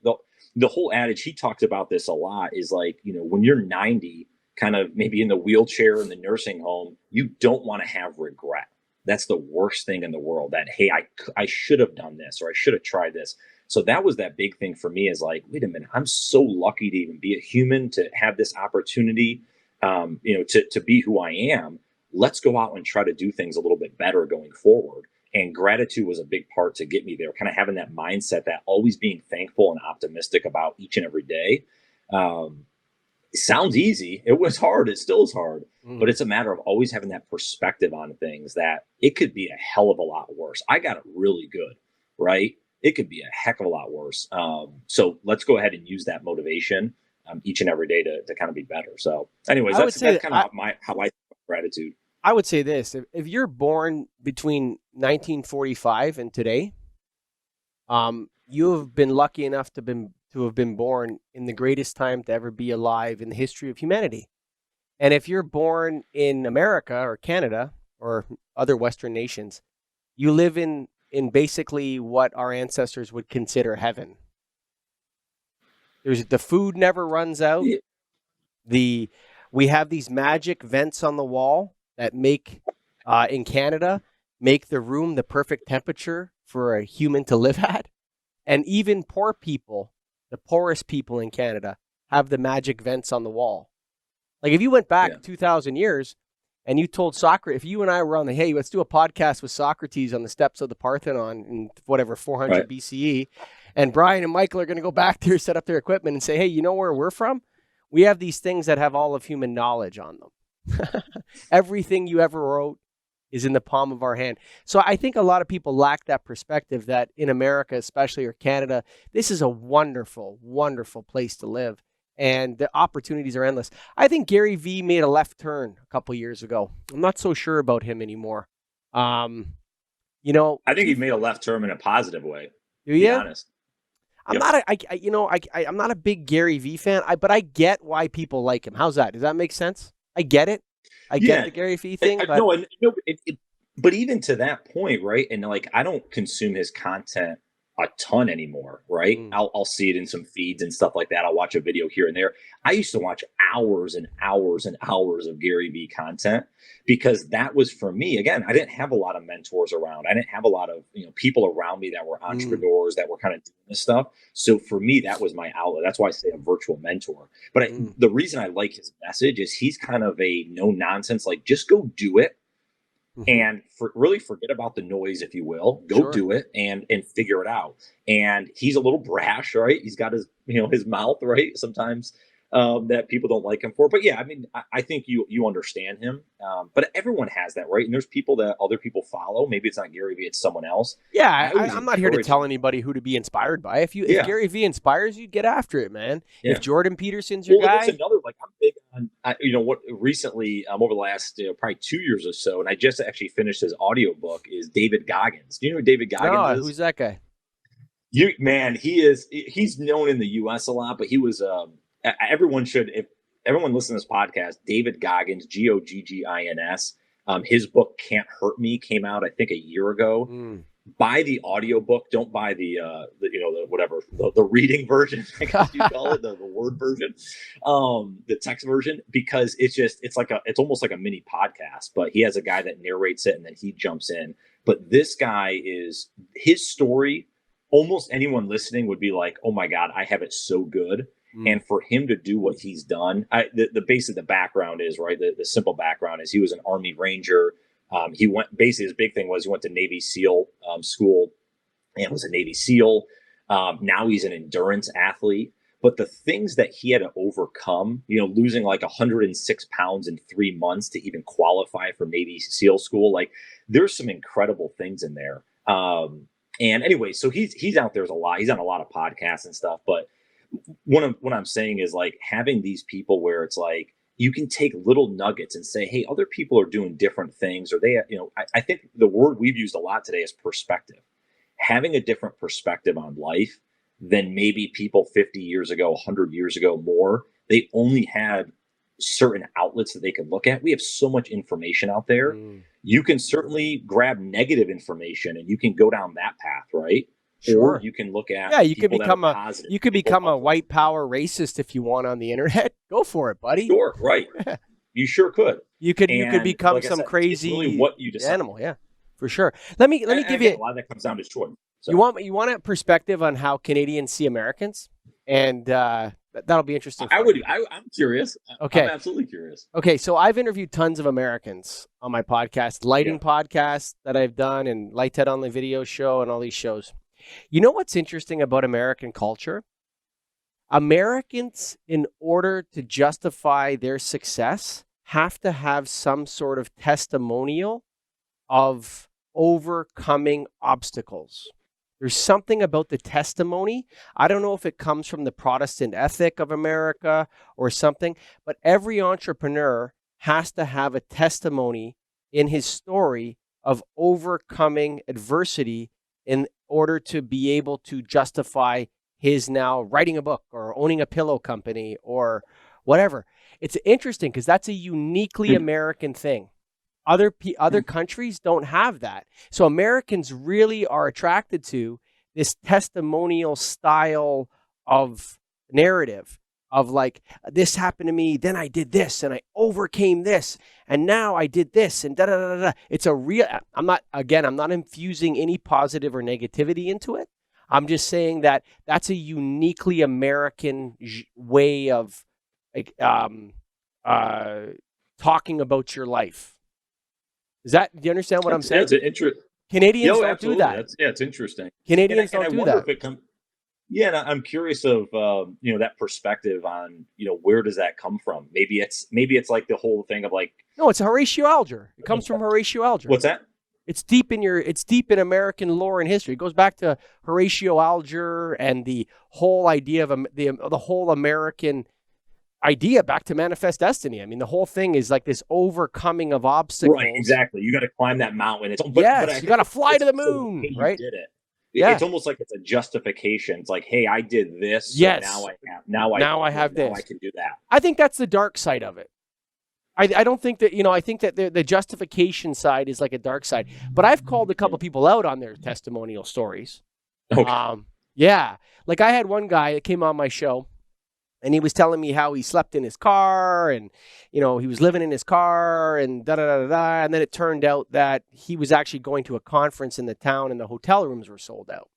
The whole adage, he talks about this a lot, is like when you're 90, kind of maybe in the wheelchair in the nursing home, you don't want to have regret. That's the worst thing in the world. That, hey, I should have done this, or I should have tried this. So that was that big thing for me, is like, wait a minute, I'm so lucky to even be a human, to have this opportunity, to be who I am. Let's go out and try to do things a little bit better going forward. And gratitude was a big part to get me there, kind of having that mindset, that always being thankful and optimistic about each and every day. It sounds easy. It was hard. It still is hard, but it's a matter of always having that perspective on things, that it could be a hell of a lot worse. I got it really good, right? It could be a heck of a lot worse. So let's go ahead and use that motivation each and every day to kind of be better. So anyways, that's kind of how I think about gratitude. I would say this: if you're born between 1945 and today, you have been lucky enough to have been born in the greatest time to ever be alive in the history of humanity. And if you're born in America or Canada or other Western nations, you live in basically what our ancestors would consider heaven. The food never runs out. We have these magic vents on the wall that make in Canada make the room the perfect temperature for a human to live at. And even poor people, the poorest people in Canada, have the magic vents on the wall. Like if you went back 2,000 years and you told Socrates, if you and I were on hey, let's do a podcast with Socrates on the steps of the Parthenon in 400 BCE, and Brian and Michael are going to go back there, set up their equipment and say, hey, you know where we're from? We have these things that have all of human knowledge on them. Everything you ever wrote is in the palm of our hand. So I think a lot of people lack that perspective, that in America, especially, or Canada, this is a wonderful, wonderful place to live. And the opportunities are endless. I think Gary Vee made a left turn a couple years ago. I'm not so sure about him anymore. I think he made a left turn in a positive way. Do you? To be honest. I'm not a big Gary Vee fan, but I get why people like him. How's that? Does that make sense? I get it. I get the Gary Vee thing. But even to that point, right? And like, I don't consume his content a ton anymore, right? I'll see it in some feeds and stuff like that. I'll watch a video here and there. I used to watch hours and hours and hours of Gary Vee content, because that was, for me, again, I didn't have a lot of mentors around. I didn't have a lot of people around me that were entrepreneurs that were kind of doing this stuff. So for me, that was my outlet. That's why I say a virtual mentor. But the reason I like his message is he's kind of a no nonsense, like, just go do it. And really forget about the noise, if you will. Go do it and figure it out. And he's a little brash, right? He's got his his mouth, right? Sometimes that people don't like him for. But yeah, I mean, I think you understand him. But everyone has that, right? And there's people that other people follow. Maybe it's not Gary Vee, it's someone else. Yeah, I'm not here to tell anybody who to be inspired by. If Gary Vee inspires you, get after it, man. Yeah. If Jordan Peterson's your guy. That's another, like, I'm big on, what recently, over the last probably 2 years or so, and I just actually finished his audiobook, is David Goggins. Do you know who David Goggins is? Who's that guy? He's known in the US a lot, but he was everyone should, if everyone listens to this podcast, David Goggins, Goggins. His book Can't Hurt Me came out, I think, a year ago. Buy the audiobook. Don't buy the reading version, I guess you call it, the word version, the text version, because it's almost like a mini podcast, but he has a guy that narrates it and then he jumps in. But this guy, his story, almost anyone listening would be like, oh my God, I have it so good. And for him to do what he's done, the base of the background is, right, the simple background is he was an Army Ranger. He went, basically his big thing was he went to Navy SEAL school and was a Navy SEAL. Now he's an endurance athlete. But the things that he had to overcome, losing like 106 pounds in 3 months to even qualify for Navy SEAL school, like, there's some incredible things in there. And anyway, so he's out there a lot. He's on a lot of podcasts and stuff. But what I'm saying is, like, having these people where it's like, you can take little nuggets and say, hey, other people are doing different things, or I think the word we've used a lot today is perspective. Having a different perspective on life than maybe people 50 years ago, 100 years ago, more. They only had certain outlets that they could look at. We have so much information out there. You can certainly grab negative information and you can go down that path, right? Sure. Or you can look at you could become a white power racist if you want on the internet. Go for it, buddy. Sure, right. You sure could. You could become, like, some crazy really what you decide. animal. Yeah. For sure. Let me And give again, you. a lot of that comes down to choice. You So want a perspective on how Canadians see Americans, and that'll be interesting I for would, you. I'm curious. I'm Okay. absolutely curious. Okay, so I've interviewed tons of Americans on my podcast, Yeah. lighting podcast that I've done, and Light Ted on the video show, and all these shows. You know what's interesting about American culture? Americans, in order to justify their success, have to have some sort of testimonial of overcoming obstacles. There's something about the testimony. I don't know if it comes from the Protestant ethic of America or something, but every entrepreneur has to have a testimony in his story of overcoming adversity in order to be able to justify his now writing a book or owning a pillow company or whatever. It's interesting because that's a uniquely American thing. Other countries don't have that. So Americans really are attracted to this testimonial style of narrative of like, this happened to me, then I did this and I overcame this and now I did this and da da da da. It's a real, I'm not infusing any positive or negativity into it. I'm just saying that that's a uniquely American way of like talking about your life. Do you understand what I'm Yeah, saying? it's an interest. Canadians Yo, don't do absolutely. that. That's it's interesting. Canadians And don't I do wonder that. if it comes. Yeah, and I'm curious of that perspective on where does that come from? Maybe it's like the whole thing of like No, it's Horatio Alger. It comes from Horatio Alger. what's that? It's deep in American lore and history. It goes back to Horatio Alger and the whole idea of the whole American idea back to Manifest Destiny. I mean, the whole thing is like this overcoming of obstacles. Right, exactly. You got to climb that mountain. But I Yes, you got think to fly to the so the moon, way you right? did it. Yeah. It's almost like it's a justification. It's like, hey, I did this, so Yes. now I have now this. I can do that. I think that's the dark side of it. I don't think that, I think that the justification side is like a dark side. But I've called a couple people out on their testimonial stories. Okay. Yeah. Like I had one guy that came on my show and he was telling me how he slept in his car and, he was living in his car and da da da da da. And then it turned out that he was actually going to a conference in the town and the hotel rooms were sold out.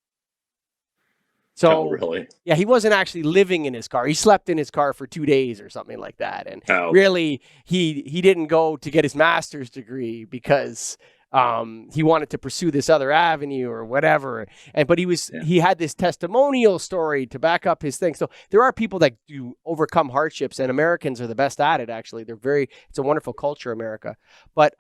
So, oh, really? Yeah, he wasn't actually living in his car. He slept in his car for 2 days or something like that. And really, he didn't go to get his master's degree because he wanted to pursue this other avenue or whatever. But he had this testimonial story to back up his thing. So there are people that do overcome hardships, and Americans are the best at it. Actually, it's a wonderful culture, America. But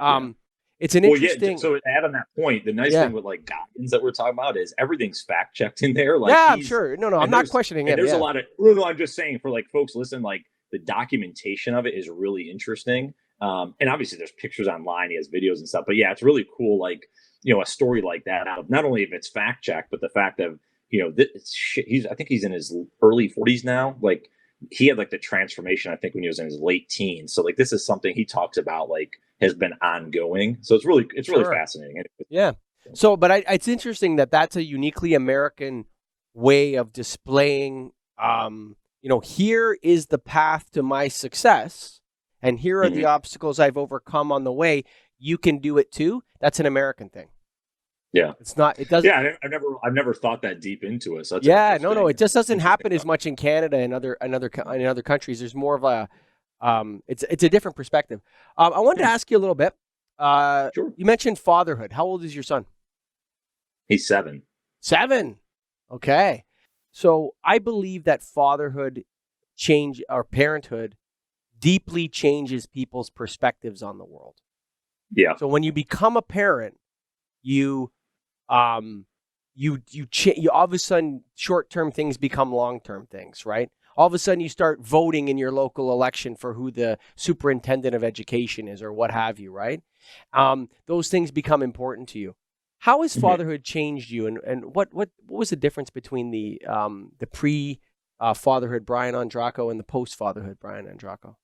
it's an interesting. So to add on that point, the nice thing with like Goggins that we're talking about is everything's fact checked in there. Like, I'm sure. No, I'm not questioning it. There's a lot of. No, I'm just saying for like folks listen, like the documentation of it is really interesting. And obviously there's pictures online, he has videos and stuff. But yeah, it's really cool. Like a story like that out of not only if it's fact checked, but the fact of I think he's in his early 40s now. Like he had like the transformation, I think, when he was in his late teens. So like this is something he talks about like has been ongoing. So it's really fascinating. Yeah. So, but it's interesting that that's a uniquely American way of displaying. Here is the path to my success, and here are the obstacles I've overcome on the way. You can do it too. That's an American thing. Yeah, it's not. It doesn't. Yeah, I've never thought that deep into it. So no, it just doesn't happen as much in Canada and other countries. There's more of a. It's a different perspective. I wanted to ask you a little bit. Sure. You mentioned fatherhood. How old is your son? He's 7. 7. Okay. So I believe that fatherhood or parenthood deeply changes people's perspectives on the world. Yeah. So when you become a parent, you all of a sudden short-term things become long-term things, right? All of a sudden you start voting in your local election for who the superintendent of education is or what have you, right? Those things become important to you. How has fatherhood changed you, and what was the difference between the pre-fatherhood Brian Ondrako and the post-fatherhood Brian Ondrako?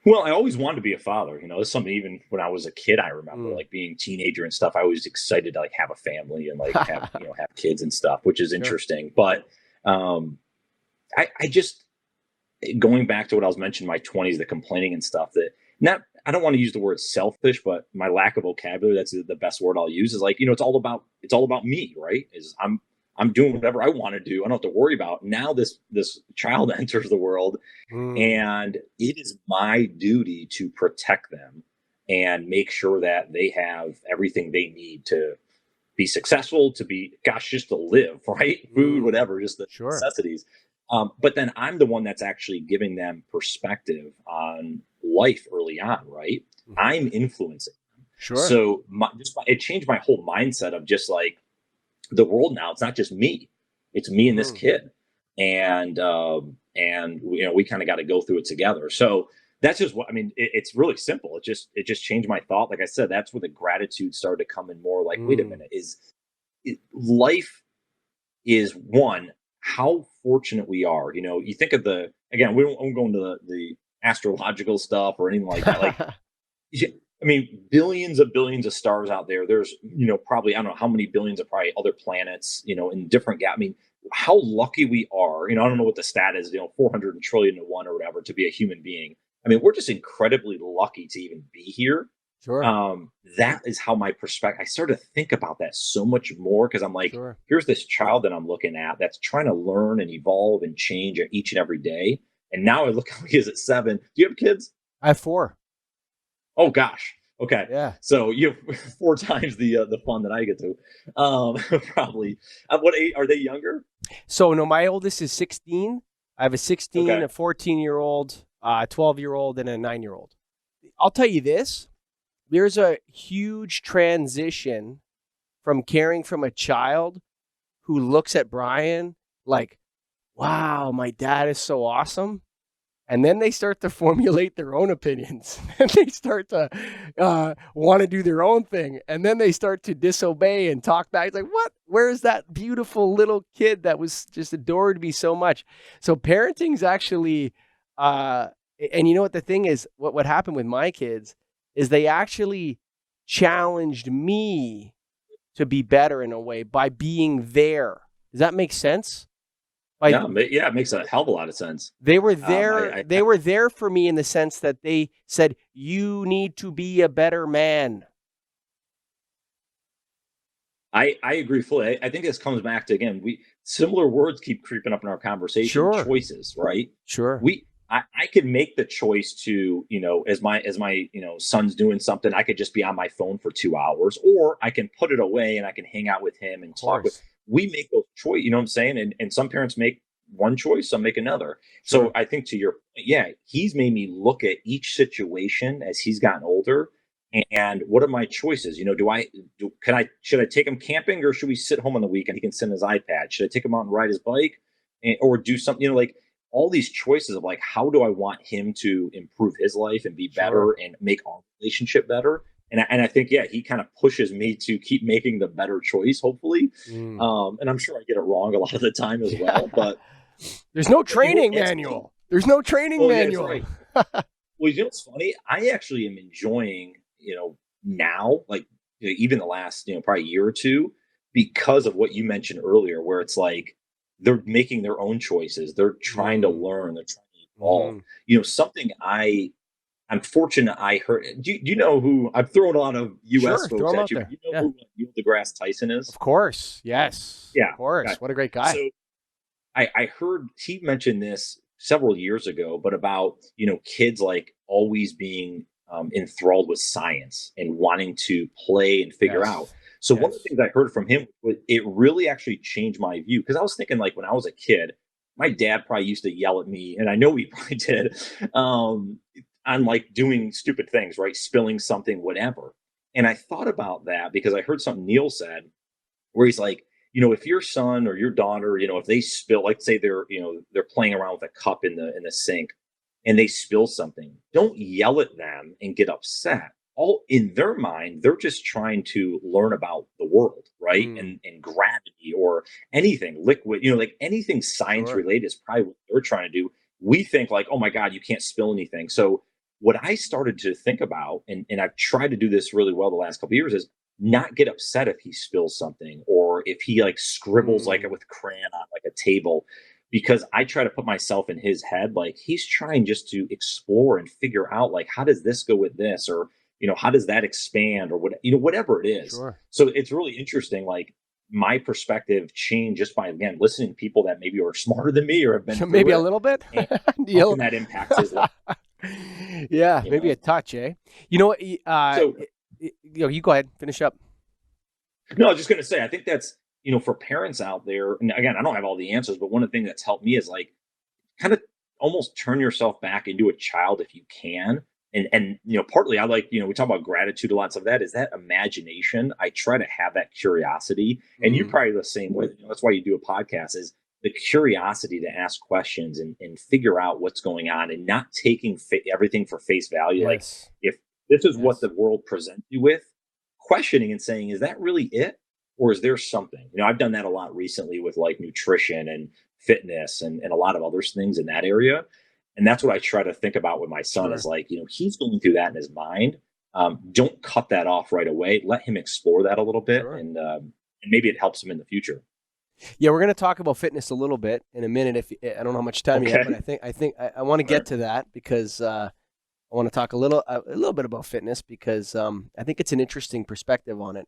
Well, I always wanted to be a father. It's something even when I was a kid, I remember like being a teenager and stuff. I was excited to like have a family and like have have kids and stuff, which is interesting. But I just going back to what I was mentioning, my 20s, the complaining and stuff. I don't want to use the word selfish, but my lack of vocabulary, that's the best word I'll use, is like, it's all about me, right? Is I'm doing whatever I want to do. I don't have to worry about. Now this child enters the world, Mm, and it is my duty to protect them and make sure that they have everything they need to be successful, to be, gosh, just to live, right? Food, mm, whatever, just the sure. necessities. But then I'm the one that's actually giving them perspective on life early on, right? Hmm. I'm influencing. Sure. So it changed my whole mindset of just like the world now. It's not just me; it's me and this Hmm. kid, and we kind of got to go through it together. So that's just what I mean. It's really simple. It just changed my thought. Like I said, that's where the gratitude started to come in more. Like, wait a Mm, minute, life is one, how fortunate we are. You think of the again. We don't go into the astrological stuff or anything like that. Like, I mean, billions of stars out there. There's, probably, I don't know how many billions of probably other planets, in different I mean, how lucky we are. I don't know what the stat is, 400 trillion to one or whatever to be a human being. I mean, we're just incredibly lucky to even be here. sure. That is how my perspective, I started to think about that so much more because I'm like, Sure. here's this child that I'm looking at that's trying to learn and evolve and change each and every day. And now I look how he is at 7. Do you have kids? I have four. Oh gosh. Okay. Yeah. So you have 4 times the fun that I get to. Probably. What age are they younger? So no, my oldest is 16. I have a 16, Okay. a 14-year-old, a 12-year-old, and a 9-year-old. I'll tell you this: there's a huge transition from caring from a child who looks at Brian like, "Wow, my dad is so awesome," and then they start to formulate their own opinions and they start to want to do their own thing, and then they start to disobey and talk back. It's like, what, where's that beautiful little kid that was just adored me so much? So parenting's actually uh and you know what the thing is, what happened with my kids is they actually challenged me to be better in a way by being there. Does that make sense? By Yeah, yeah, it makes a hell of a lot of sense. they were there I, they were there for me in the sense that they said, "You need to be a better man." I agree fully. I think this comes back to, again, we similar words keep creeping up in our conversation. Sure. Choices, right? Sure. I could make the choice to, as my son's doing something, I could just be on my phone for 2 hours, or I can put it away and I can hang out with him and Of talk with. course. We make those choice, you know what I'm saying? And some parents make one choice, some make another. So Sure. I think to your point, yeah, he's made me look at each situation as he's gotten older. And what are my choices? Should I take him camping, or should we sit home on the weekend? He can sit on his iPad. Should I take him out and ride his bike, or do something? Like all these choices of like, how do I want him to improve his life and be Sure. better and make our relationship better? And I think, yeah, he kind of pushes me to keep making the better choice, hopefully. Mm. And I'm sure I get it wrong a lot of the time as well. Yeah. But There's no you training it's funny. manual. There's no training Well, yeah, that's manual. right. Well, what's funny? I actually am enjoying, now, like, even the last, probably year or two, because of what you mentioned earlier, where it's like they're making their own choices. They're trying to Mm. learn. They're trying to evolve. Mhm. Something I'm fortunate I heard. Do you know who? I'm throwing a lot of U.S. Sure, throw folks them at out you, but there. you know Yeah. who Neil deGrasse Tyson is? Of course. Yes. Of Yeah. Okay. course. What a great guy. So I heard he mentioned this several years ago, but about kids like always being enthralled with science and wanting to play and figure out. Yes. So one of the Yes. things I heard from him, it really actually changed my view, because I was thinking, like, when I was a kid, my dad probably used to yell at me, and I know he probably did, on like doing stupid things, right, spilling something, whatever. And I thought about that because I heard something Neil said where he's like, if your son or your daughter, if they spill, like, say they're playing around with a cup in the sink, and they spill something, don't yell at them and get upset. All in their mind, they're just trying to learn about the world, right? Mm. And gravity or anything liquid, like anything science Sure. related is probably what they're trying to do. We think like, oh my God, you can't spill anything. So what I started to think about, and I've tried to do this really well the last couple of years, is not get upset if he spills something, or if he like scribbles like Mm. with crayon on like a table. because I try to put myself in his head. Like he's trying just to explore and figure out, like, how does this go with this? Or, how does that expand or whatever it is. Sure. So it's really interesting. Like my perspective changed just by, again, listening to people that maybe are smarter than me or have been through Maybe a it, little bit. and how can that impact his life? Yeah, You maybe know? a touch, eh? You know what? So You go ahead, finish up. no, I was just going to say, I think that's, for parents out there, and again, I don't have all the answers, but one of the things that's helped me is like kind of almost turn yourself back into a child if you can. And partly I like, we talk about gratitude, lots of that is that imagination. I try to have that curiosity. And you're Mm, probably the same way. That's why you do a podcast, is the curiosity to ask questions and figure out what's going on, and not taking everything for face value. Like yes. if this is what Yes. the world presents you with, questioning and saying, is that really it? Or is there something? I've done that a lot recently with like nutrition and fitness and a lot of other things in that area. And that's what I try to think about with my son is Sure. like, he's going through that in his mind. Don't cut that off right away. Let him explore that a little bit, Sure. and maybe it helps him in the future. Yeah, we're going to talk about fitness a little bit in a minute. If I don't know how much time you have, but Okay. I want to All right. get to that because I want to talk a little bit about fitness because I think it's an interesting perspective on it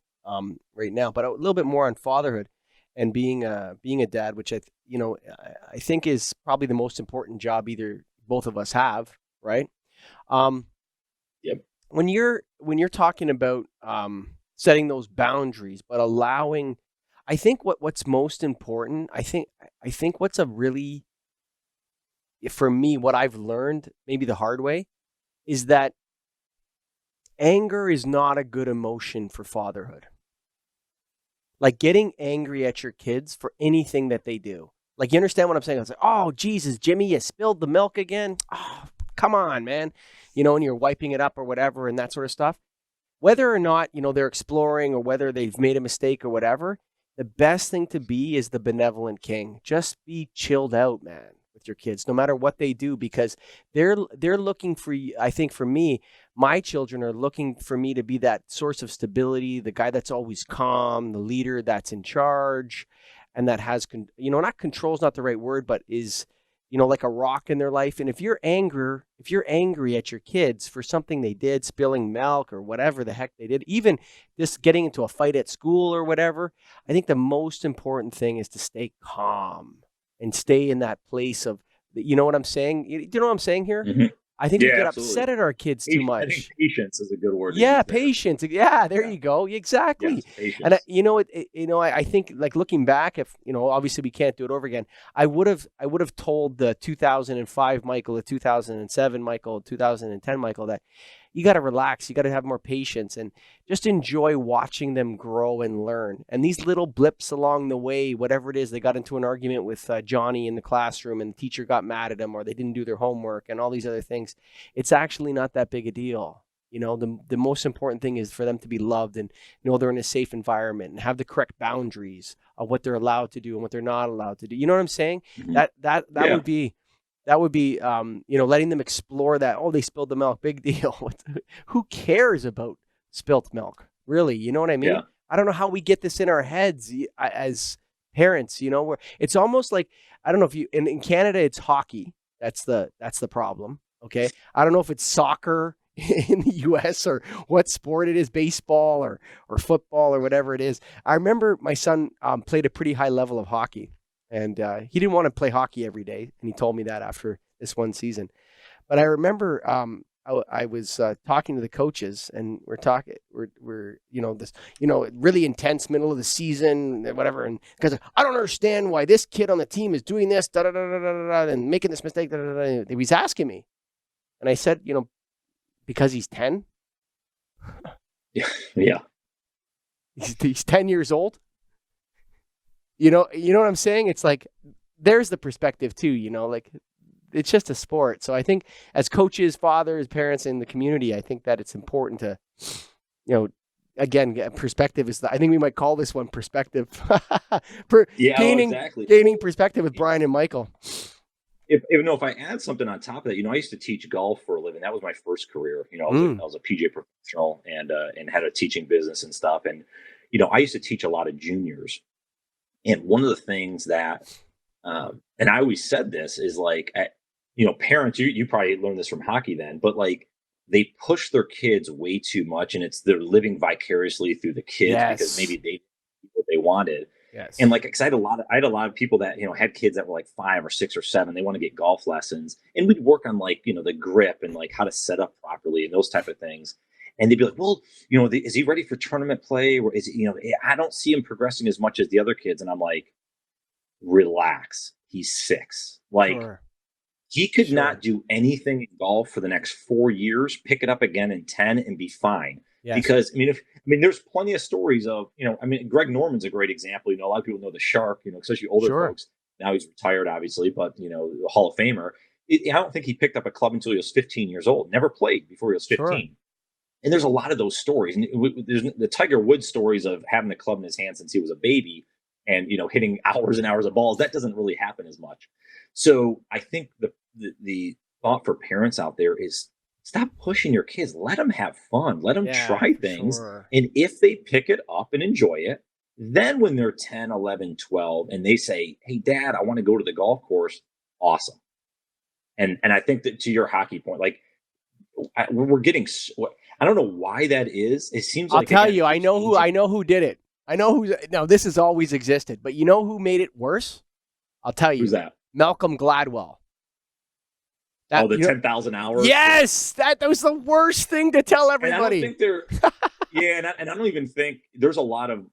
right now, but a little bit more on fatherhood and being a dad, which I think is probably the most important job either both of us have, right? Um, Yep. when you're talking about setting those boundaries, but allowing, I think what's most important, I think what's a really, for me, what I've learned maybe the hard way is that anger is not a good emotion for fatherhood. Like getting angry at your kids for anything that they do. Like, you understand what I'm saying? I was like, oh, Jesus, Jimmy, you spilled the milk again. Oh, come on, man. And you're wiping it up or whatever and that sort of stuff. Whether or not, they're exploring or whether they've made a mistake or whatever, the best thing to be is the benevolent king. Just be chilled out, man, with your kids, no matter what they do, because they're looking for you. I think for me, my children are looking for me to be that source of stability, the guy that's always calm, the leader that's in charge, and that has, not control is not the right word, but is, like a rock in their life. And if you're angry at your kids for something they did, spilling milk or whatever the heck they did, even just getting into a fight at school or whatever, I think the most important thing is to stay calm and stay in that place of, you know what I'm saying? Do you know what I'm saying here? Hmm. I think we Yeah, get absolutely. upset at our kids too I think much. patience is a good word to Yeah, use there. patience. Yeah, there Yeah. you go. Exactly. Yes, And patience. I think, like, looking back, if obviously we can't do it over again. I would have told the 2005 Michael, the 2007 Michael, 2010 Michael that you got to relax, you got to have more patience, and just enjoy watching them grow and learn. And these little blips along the way, whatever it is, they got into an argument with Johnny in the classroom, and the teacher got mad at them, or they didn't do their homework, and all these other things. It's actually not that big a deal. The most important thing is for them to be loved and know they're in a safe environment and have the correct boundaries of what they're allowed to do and what they're not allowed to do. You know what I'm saying? Hmm. That Yeah. would be letting them explore that. Oh, they spilled the milk, big deal. Who cares about spilt milk? Really? You know what I mean? Yeah. I don't know how we get this in our heads as parents, where it's almost like, I don't know if you in Canada it's hockey. That's the problem. Okay. I don't know if it's soccer in the US or what sport it is, baseball or football or whatever it is. I remember my son played a pretty high level of hockey, and he didn't want to play hockey every day. And he told me that after this one season. But I remember I was talking to the coaches, and we're this really intense middle of the season, whatever. And because I don't understand why this kid on the team is doing this, da da da da da da, and making this mistake, da da da. He was asking me, and I said, because he's 10, Yeah. Yeah. he's 10 years old. You know what I'm saying? It's like, there's the perspective too, like, it's just a sport. So I think as coaches, fathers, parents in the community, I think that it's important to, again, perspective is I think we might call this one perspective. Yeah. Oh, gaining exactly. gaining perspective with Brian and Michael. If I add something on top of that, I used to teach golf for a living. That was my first career. Mm, I was a PJ professional and had a teaching business and stuff. And I used to teach a lot of juniors. And one of the things that And I always said this is like, parents, you probably learned this from hockey then, but like they push their kids way too much, and they're living vicariously through the kids because maybe Yes. they did what they wanted. And Yes. like, cause I had a lot of people that, had kids that were like 5 or 6 or 7, they want to get golf lessons, and we'd work on like, the grip and like how to set up properly and those type of things. And they'd be like, well, is he ready for tournament play? Or is he, I don't see him progressing as much as the other kids. And I'm like, relax. He's 6. Like, Sure. he could Sure. not do anything in golf for the next 4 years, pick it up again in 10 and be fine. Yes. Because there's plenty of stories of, Greg Norman's a great example. A lot of people know the Shark, especially older Sure. folks. Now he's retired, obviously, but the Hall of Famer. I don't think he picked up a club until he was 15 years old. Never played before he was Sure. 15. And there's a lot of those stories. And there's the Tiger Woods stories of having the club in his hand since he was a baby, and hitting hours and hours of balls. That doesn't really happen as much. So I think the thought for parents out there is, stop pushing your kids. Let them have fun. Let them Yeah, try for things. sure. And if they pick it up and enjoy it, then when they're 10, 11, 12, and they say, hey, Dad, I want to go to the golf course, awesome. And I think that, to your hockey point, like, we're getting, I don't know why that is. It seems I'll like, tell again, you, it keeps aging. I know who did it. I know who. Now, this has always existed, but you know who made it worse? I'll tell Who's you, that? Malcolm Gladwell. Oh, the You know, 10,000 hours. yes, that was the worst thing to tell And I don't everybody. think they're, yeah, and I don't even think there's a lot of,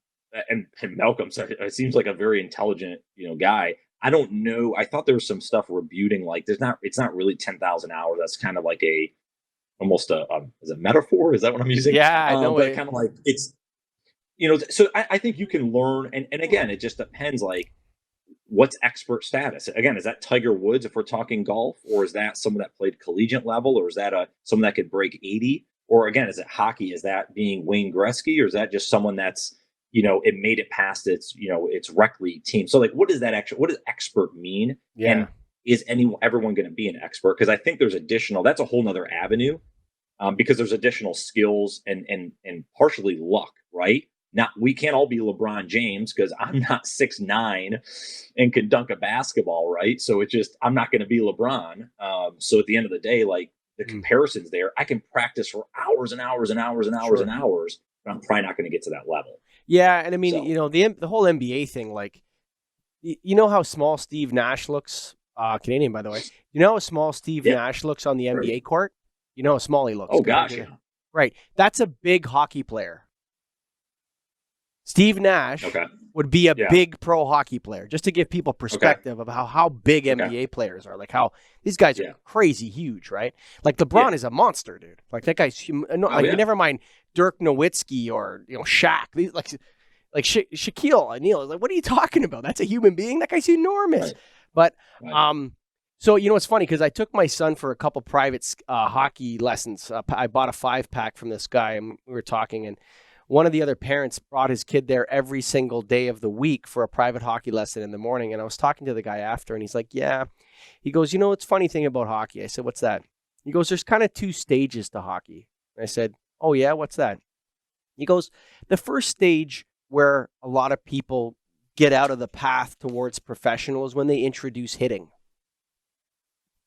and Malcolm seems like a very intelligent, guy. I don't know. I thought there was some stuff rebuting, like, it's not really 10,000 hours. That's kind of like almost is a metaphor. Is that what I'm using? Yeah, no But way. kind of like it's, so I think you can learn. And again, it just depends, like, what's expert status? Again, is that Tiger Woods if we're talking golf, or is that someone that played collegiate level, or is that someone that could break 80? Or again, is it hockey? Is that being Wayne Gretzky, or is that just someone that's, it made it past its rec league team? So like, what does expert mean? Yeah, And is everyone going to be an expert? Because I think there's that's a whole nother avenue, because there's additional skills and partially luck, right? Now, we can't all be LeBron James because I'm not 6'9" and can dunk a basketball, right? So I'm not going to be LeBron. So at the end of the day, like, the comparisons there, I can practice for hours and hours and hours and hours and sure. hours, but I'm probably not going to get to that level. Yeah, and I mean, So, the whole NBA thing, like, you know how small Steve Nash looks, Canadian, by the way. You know how small Steve yeah. Nash looks on the Right. NBA court? You know how small he looks Oh, compared gosh, to yeah. right. That's a big hockey player. Steve Nash Okay. would be a Yeah. big pro hockey player, just to give people perspective of how big Okay. NBA players are. Like, how these guys are Yeah. crazy huge, right? Like, LeBron is a monster, dude. Like, that guy's Yeah. never mind Dirk Nowitzki or Shaq. These, like Shaquille O'Neal. Like, what are you talking about? That's a human being. That guy's enormous. Right. But Right. so it's funny because I took my son for a couple private hockey lessons. I bought a 5-pack from this guy, and we were talking, and one of the other parents brought his kid there every single day of the week for a private hockey lesson in the morning. And I was talking to the guy after, and he's like, yeah. He goes, it's funny thing about hockey. I said, what's that? He goes, there's kind of 2 stages to hockey. And I said, oh, yeah, what's that? He goes, the first stage where a lot of people get out of the path towards professional is when they introduce hitting,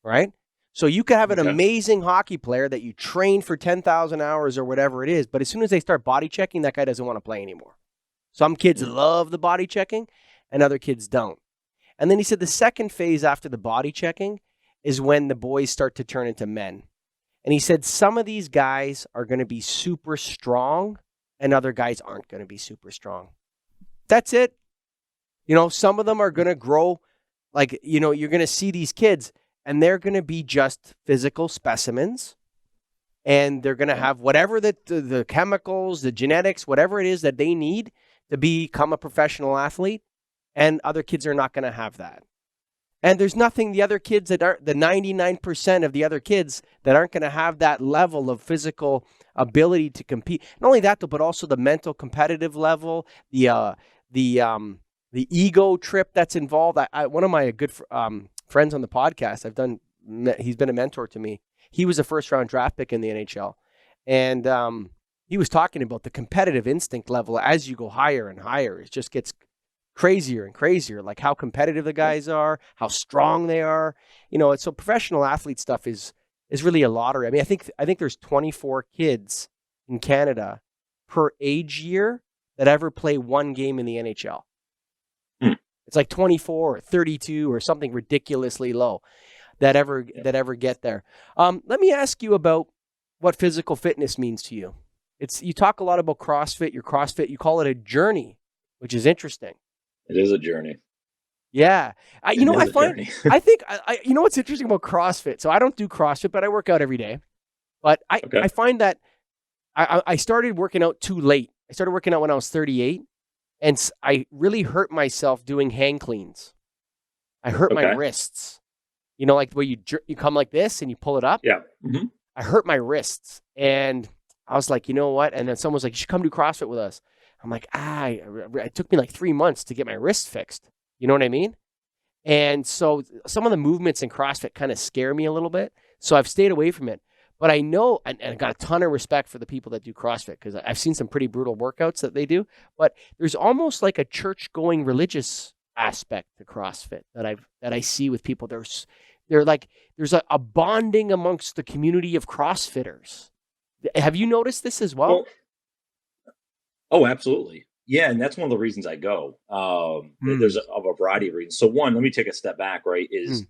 right? So you could have an amazing hockey player that you train for 10,000 hours or whatever it is, but as soon as they start body checking, that guy doesn't want to play anymore. Some kids love the body checking and other kids don't. And then he said the second phase after the body checking is when the boys start to turn into men. And he said some of these guys are going to be super strong and other guys aren't going to be super strong. That's it. Some of them are going to grow. Like, you're going to see these kids and they're going to be just physical specimens. And they're going to have whatever the chemicals, the genetics, whatever it is that they need to become a professional athlete. And other kids are not going to have that. And there's nothing the other kids that aren't, the 99% of the other kids that aren't going to have that level of physical ability to compete. Not only that, though, but also the mental competitive level, the ego trip that's involved. One of my good friends on the podcast, he's been a mentor to me. He was a first-round draft pick in the NHL. And he was talking about the competitive instinct level as you go higher and higher. It just gets crazier and crazier, like how competitive the guys are, how strong they are. So professional athlete stuff is really a lottery. I mean, I think there's 24 kids in Canada per age year that ever play one game in the NHL. Hmm. It's like 24 or 32 or something ridiculously low that ever Yeah. that ever get there. Let me ask you about what physical fitness means to you. You talk a lot about CrossFit. Your CrossFit, you call it a journey, which is interesting. It is a journey. Yeah, It is a journey. I think what's interesting about CrossFit. So I don't do CrossFit, but I work out every day. But Okay. I find that I started working out too late. I started working out when I was 38, and I really hurt myself doing hang cleans. I hurt my Okay. wrists. Like the way you come like this and you pull it up. Yeah. Mm-hmm. I hurt my wrists, and I was like, you know what? And then someone was like, you should come do CrossFit with us. I'm like, it took me like 3 months to get my wrist fixed. You know what I mean? And so some of the movements in CrossFit kind of scare me a little bit. So I've stayed away from it. But I know, and I got a ton of respect for the people that do CrossFit because I've seen some pretty brutal workouts that they do. But there's almost like a church-going religious aspect to CrossFit that I see with people. There's a bonding amongst the community of CrossFitters. Have you noticed this as well? Well, oh, absolutely. Yeah, and that's one of the reasons I go. There's Mm. a variety of reasons. So one, let me take a step back. Right, Mm. is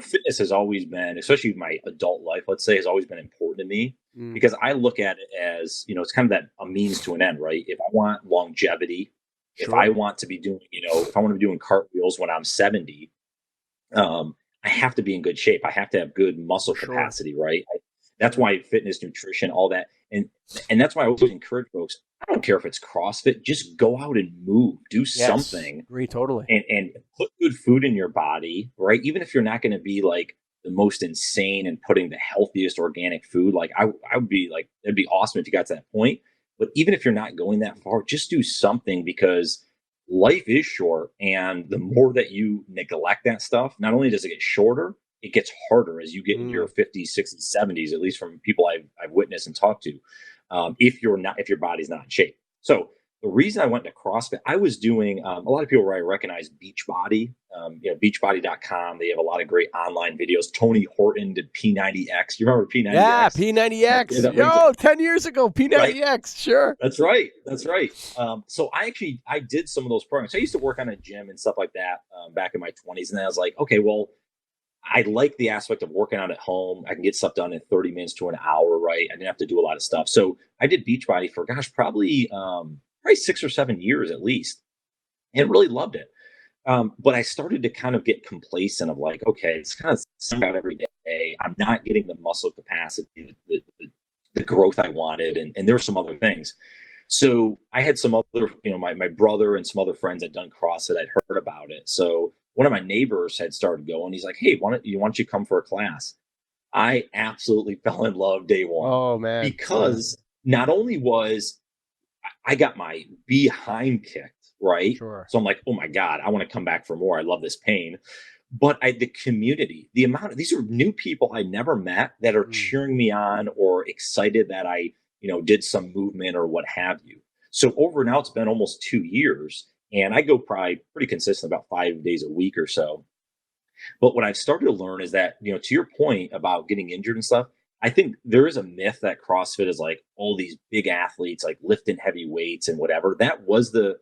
fitness has always been, especially my adult life, let's say, has always been important to me Mm. because I look at it as it's kind of that a means to an end, right? If I want longevity, if I Sure. want to be doing, if I want to be doing cartwheels when I'm 70, I have to be in good shape. I have to have good muscle For sure. capacity, right? That's Sure. why fitness, nutrition, all that, and that's why I always encourage folks. I don't care if it's CrossFit, just go out and move, do Yes. something, Agree totally. and put good food in your body, right? Even if you're not going to be like the most insane and putting the healthiest organic food, like I would be like, it'd be awesome if you got to that point. But even if you're not going that far, just do something because life is short. And the more that you neglect that stuff, not only does it get shorter, it gets harder as you get into your Mm. 50s, 60s, 70s, at least from people I've witnessed and talked to, if your body's not in shape. So the reason I went to CrossFit, I was doing a lot of people where I recognize Beachbody, beachbody.com. They have a lot of great online videos. Tony Horton did P90X. You remember Yeah, P90X? P90X. That rings Yo, 10 years ago, right. P90X. Sure. That's right. That's right. So I did some of those programs. I used to work on a gym and stuff like that back in my 20s, and then I was like, okay, well, I like the aspect of working out at home. I can get stuff done in 30 minutes to an hour, right? I didn't have to do a lot of stuff. So I did Beachbody for gosh, probably 6 or 7 years at least, and really loved it. But I started to kind of get complacent of like, okay, it's kind of stuck out every day. I'm not getting the muscle capacity, the growth I wanted, and there were some other things. So I had some other, my brother and some other friends had done CrossFit. I'd heard about it. So one of my neighbors had started going. He's like, "Hey, why don't you come for a class?" I absolutely fell in love day one Oh, man. Yeah, because not only was I got my behind kicked, right? sure. So I'm like, "Oh my god, I want to come back for more. I love this pain." But the community, the amount of these are new people I never met that are Mm. cheering me on or excited that I, did some movement or what have you. So over now it's been almost 2 years, and I go probably pretty consistent about 5 days a week or so. But what I've started to learn is that, to your point about getting injured and stuff, I think there is a myth that CrossFit is like all these big athletes like lifting heavy weights and whatever. That was the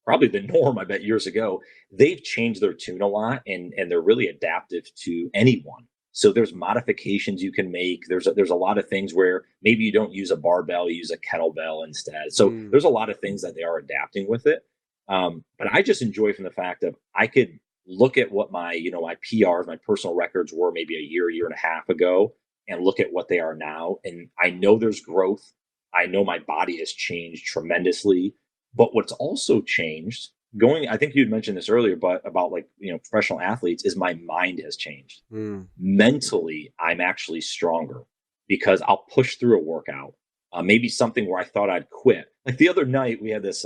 probably the norm, I bet, years ago. They've changed their tune a lot, and they're really adaptive to anyone. So there's modifications you can make. There's a lot of things where maybe you don't use a barbell, you use a kettlebell instead. So Mm. there's a lot of things that they are adapting with it. But I just enjoy from the fact of I could look at what my PRs, my personal records were maybe a year and a half ago, and look at what they are now. And I know there's growth. I know my body has changed tremendously. But what's also changed, I think you'd mentioned this earlier, but about like, professional athletes, is my mind has changed. Mm. Mentally, I'm actually stronger because I'll push through a workout. Maybe something where I thought I'd quit. Like the other night, we had this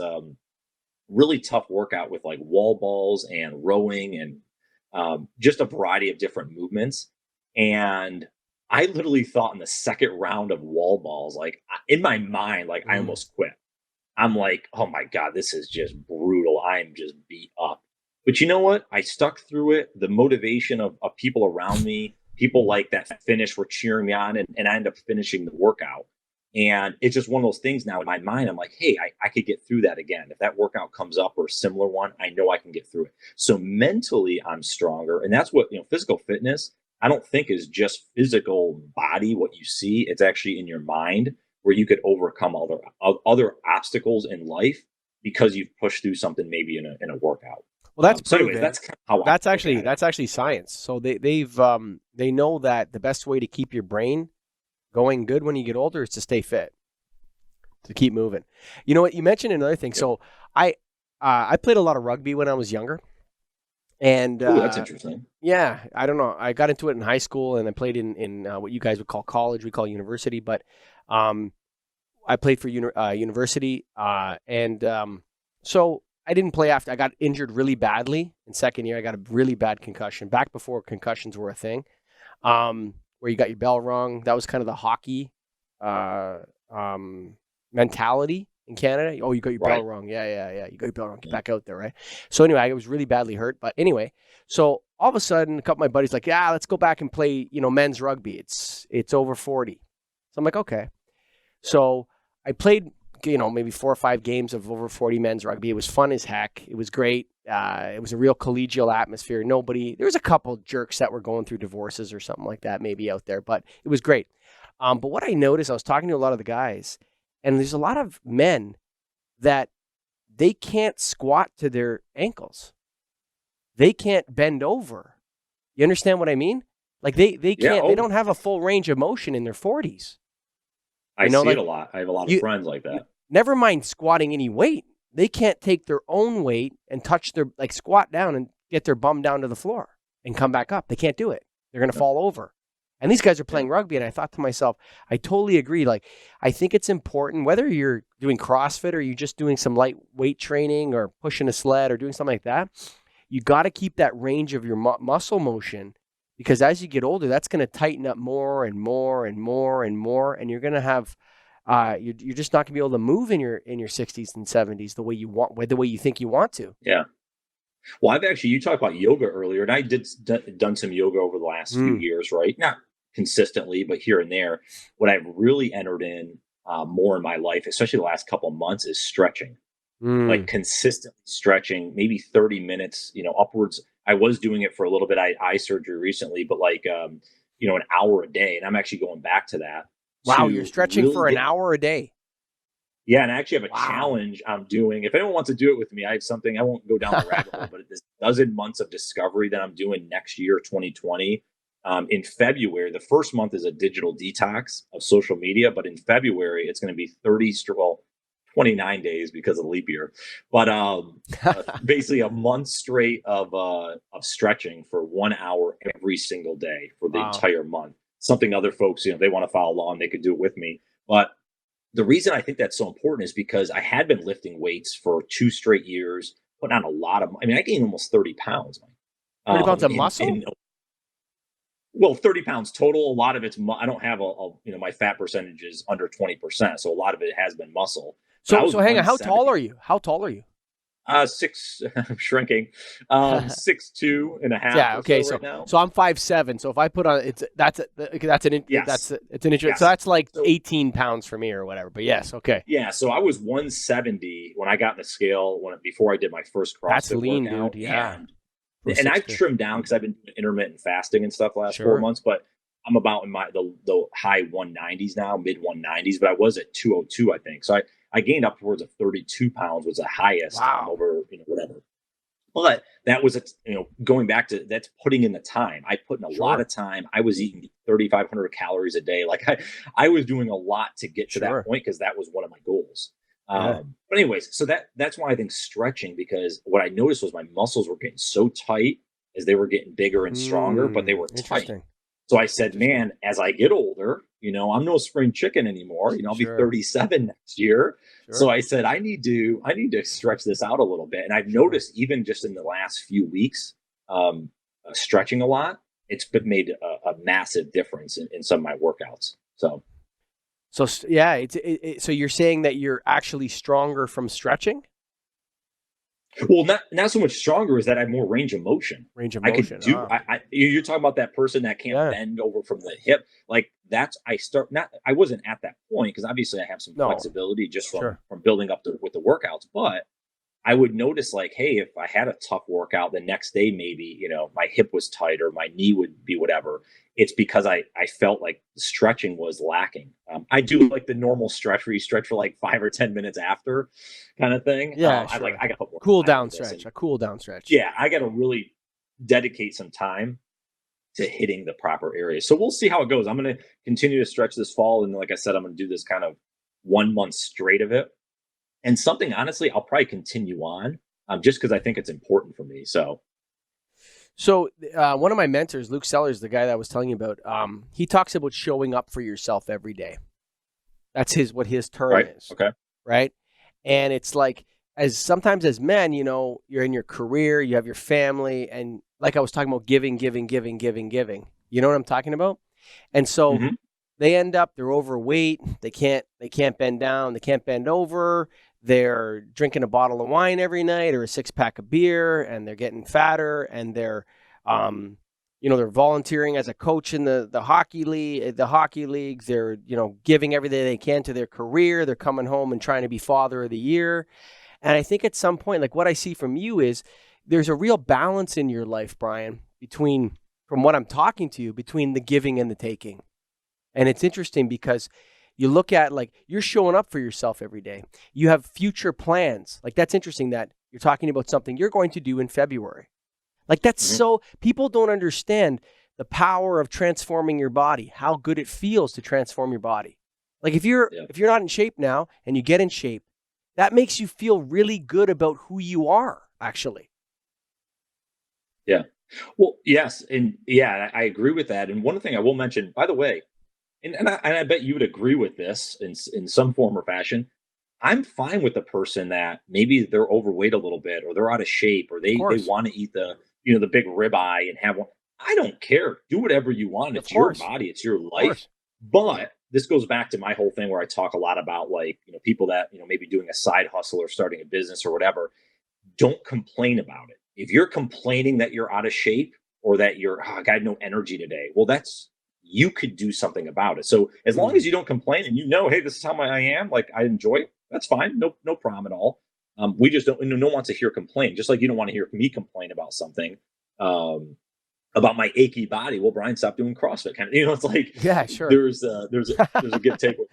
really tough workout with like wall balls and rowing and just a variety of different movements. And I literally thought in the second round of wall balls, like in my mind, like I Mm. almost quit. I'm like, oh my God, this is just brutal. I'm just beat up. But you know what? I stuck through it. The motivation of people around me, people like that finish were cheering me on, and I ended up finishing the workout. And it's just one of those things now in my mind. I'm like, hey, I could get through that again. If that workout comes up or a similar one, I know I can get through it. So mentally, I'm stronger. And that's what, physical fitness, I don't think is just physical body, what you see. It's actually in your mind where you could overcome other obstacles in life because you've pushed through something maybe in a workout. Well, that's So, anyways, proven. that's kind of how I That's look actually at it. that's actually science. So they know that the best way to keep your brain going good when you get older is to stay fit, to keep moving. You know what? You mentioned another thing. Yep. So I played a lot of rugby when I was younger, and Oh, that's interesting. yeah, I don't know. I got into it in high school, and I played in what you guys would call college. We call university, but um, I played for university, and so I didn't play after. I got injured really badly in second year. I got a really bad concussion back before concussions were a thing, where you got your bell rung. That was kind of the hockey uh, mentality in Canada. Oh, you got your bell Right. rung. Yeah. You got your bell rung. Get Yeah. back out there, right? So anyway, I was really badly hurt. But anyway, so all of a sudden, a couple of my buddies like, yeah, let's go back and play, men's rugby. It's over 40. So I'm like, okay. So I played, maybe 4 or 5 games of over 40 men's rugby. It was fun as heck. It was great. It was a real collegial atmosphere. There was a couple jerks that were going through divorces or something like that, maybe out there, but it was great. But what I noticed, I was talking to a lot of the guys, and there's a lot of men that they can't squat to their ankles. They can't bend over. You understand what I mean? Like they Yeah. can't, they Oh, don't have a full range of motion in their 40s. I see it Like a lot. I have a lot of you, friends like that. never mind squatting any weight. They can't take their own weight and touch like squat down and get their bum down to the floor and come back up. They can't do it. They're going to Yeah. fall over. And these guys are Yeah. playing rugby. And I thought to myself, I totally agree. Like, I think it's important, whether you're doing CrossFit or you're just doing some light weight training or pushing a sled or doing something like that, you got to keep that range of your muscle motion, because as you get older, that's going to tighten up more and more and more and more. And you're going to have, you're just not going to be able to move in your 60s and 70s the way you want, the way you think you want to. Yeah. Well, you talked about yoga earlier, and I done some yoga over the last few Mm, years, right? Not consistently, but here and there. What I've really entered in more in my life, especially the last couple of months, is stretching. Like mm. consistently stretching, maybe 30 minutes, upwards. I was doing it for a little bit. I had eye surgery recently, but like, an hour a day. And I'm actually going back to that Wow, you're to stretching really for an get, hour a day. yeah. And I actually have a Wow. challenge I'm doing. If anyone wants to do it with me, I have something, I won't go down the rabbit hole, but this dozen months of discovery that I'm doing next year, 2020. In February, the first month is a digital detox of social media, but in February, it's going to be 29 days because of the leap year. But basically a month straight of stretching for 1 hour every single day for the Wow. entire month. Something other folks, they want to follow along, they could do it with me. But the reason I think that's so important is because I had been lifting weights for 2 straight years, putting on a lot of. I mean, I gained almost 30 pounds, Mike. 30 pounds of muscle? In well, 30 pounds total. A lot of it's I don't have my fat percentage is under 20%, so a lot of it has been muscle. But I So was hang on, how tall 170. are you? How tall are you? Six. I'm shrinking. 6'2.5" Yeah, or okay. so So right now. so I'm 5'7". So if I put on Yes. it's an inch. So Yeah. that's like So 18 pounds for me or whatever. But yes, okay. yeah. So I was 170 when I got in the scale before I did my first That's CrossFit lean, workout, dude. Yeah. For and I've 6'2". trimmed down because I've been doing intermittent fasting and stuff the last four Sure. months. But I'm about in the high 190s now, mid 190s. But I was at 202, I think. So I gained upwards of 32 pounds was the highest Wow. over whatever. But that was going back to that's putting in the time. I put in a lot Sure. of time. I was eating 3,500 calories a day. Like I was doing a lot to get to that Sure. point because that was one of my goals. Yeah. But anyways, so that's why I think stretching, because what I noticed was my muscles were getting so tight as they were getting bigger and stronger, but they were tight. Interesting. So I said, Interesting. man, as I get older, I'm no spring chicken anymore. I'll be Sure. 37 next year. So Sure. I said, I need to stretch this out a little bit. And I've Sure. noticed even just in the last few weeks, stretching a lot, it's been made a massive difference in some of my workouts. So So yeah, so you're saying that you're actually stronger from stretching? Well, not so much stronger is that I have more range of motion. Range of I could motion. do. You're talking about that person that can't Yeah. bend over from the hip. Like that's I start not. I wasn't at that point because obviously I have some No. flexibility just from Sure. building up with the workouts. But I would notice like, hey, if I had a tough workout the next day, maybe, my hip was tight or my knee would be whatever. It's because I felt like the stretching was lacking. I do like the normal stretch where you stretch for like 5 or 10 minutes after kind of thing. Yeah, I'm like, sure. I got to put more Cool time down into this. And stretch. A cool down stretch. yeah, I got to really dedicate some time to hitting the proper areas. So we'll see how it goes. I'm going to continue to stretch this fall. And like I said, I'm going to do this kind of 1 month straight of it. And something, honestly, I'll probably continue on just because I think it's important for me. So one of my mentors, Luke Sellers, the guy that I was telling you about, he talks about showing up for yourself every day. That's what his term right. is. Okay. Right. And it's like, sometimes as men, you're in your career, you have your family, and like I was talking about, giving. You know what I'm talking about? And so Hmm. they're overweight. They can't bend down. They can't bend over. They're drinking a bottle of wine every night or a 6-pack of beer, and they're getting fatter, and they're volunteering as a coach in the hockey leagues. They're, giving everything they can to their career. They're coming home and trying to be father of the year. And I think at some point, like what I see from you is there's a real balance in your life, Brian, from what I'm talking to you, between the giving and the taking. And it's interesting because you look at, like, you're showing up for yourself every day. You have future plans. Like, that's interesting that you're talking about something you're going to do in February. Like, that's Hmm. so, people don't understand the power of transforming your body, how good it feels to transform your body. Like, if you're Yeah. not in shape now and you get in shape, that makes you feel really good about who you are, actually. Yeah. Well, yes. And yeah, I agree with that. And one thing I will mention, by the way, and I bet you would agree with this in some form or fashion. I'm fine with the person that maybe they're overweight a little bit or they're out of shape or Of they course. want to eat the big ribeye and have one. I don't care. Do whatever you want. Of It's your course. body. It's your Of life. course. But this goes back to my whole thing where I talk a lot about like, people that, maybe doing a side hustle or starting a business or whatever. Don't complain about it. If you're complaining that you're out of shape or that I had no energy today, well, you could do something about it. So as long Mm. as you don't complain and hey, this is how I am, like I enjoy it, that's fine. No problem at all. We just don't. No one wants to hear complain. Just like you don't want to hear me complain about something, about my achy body. Well, Brian, stop doing CrossFit. Kind of, it's like Yeah, sure. there's a give take. Yeah,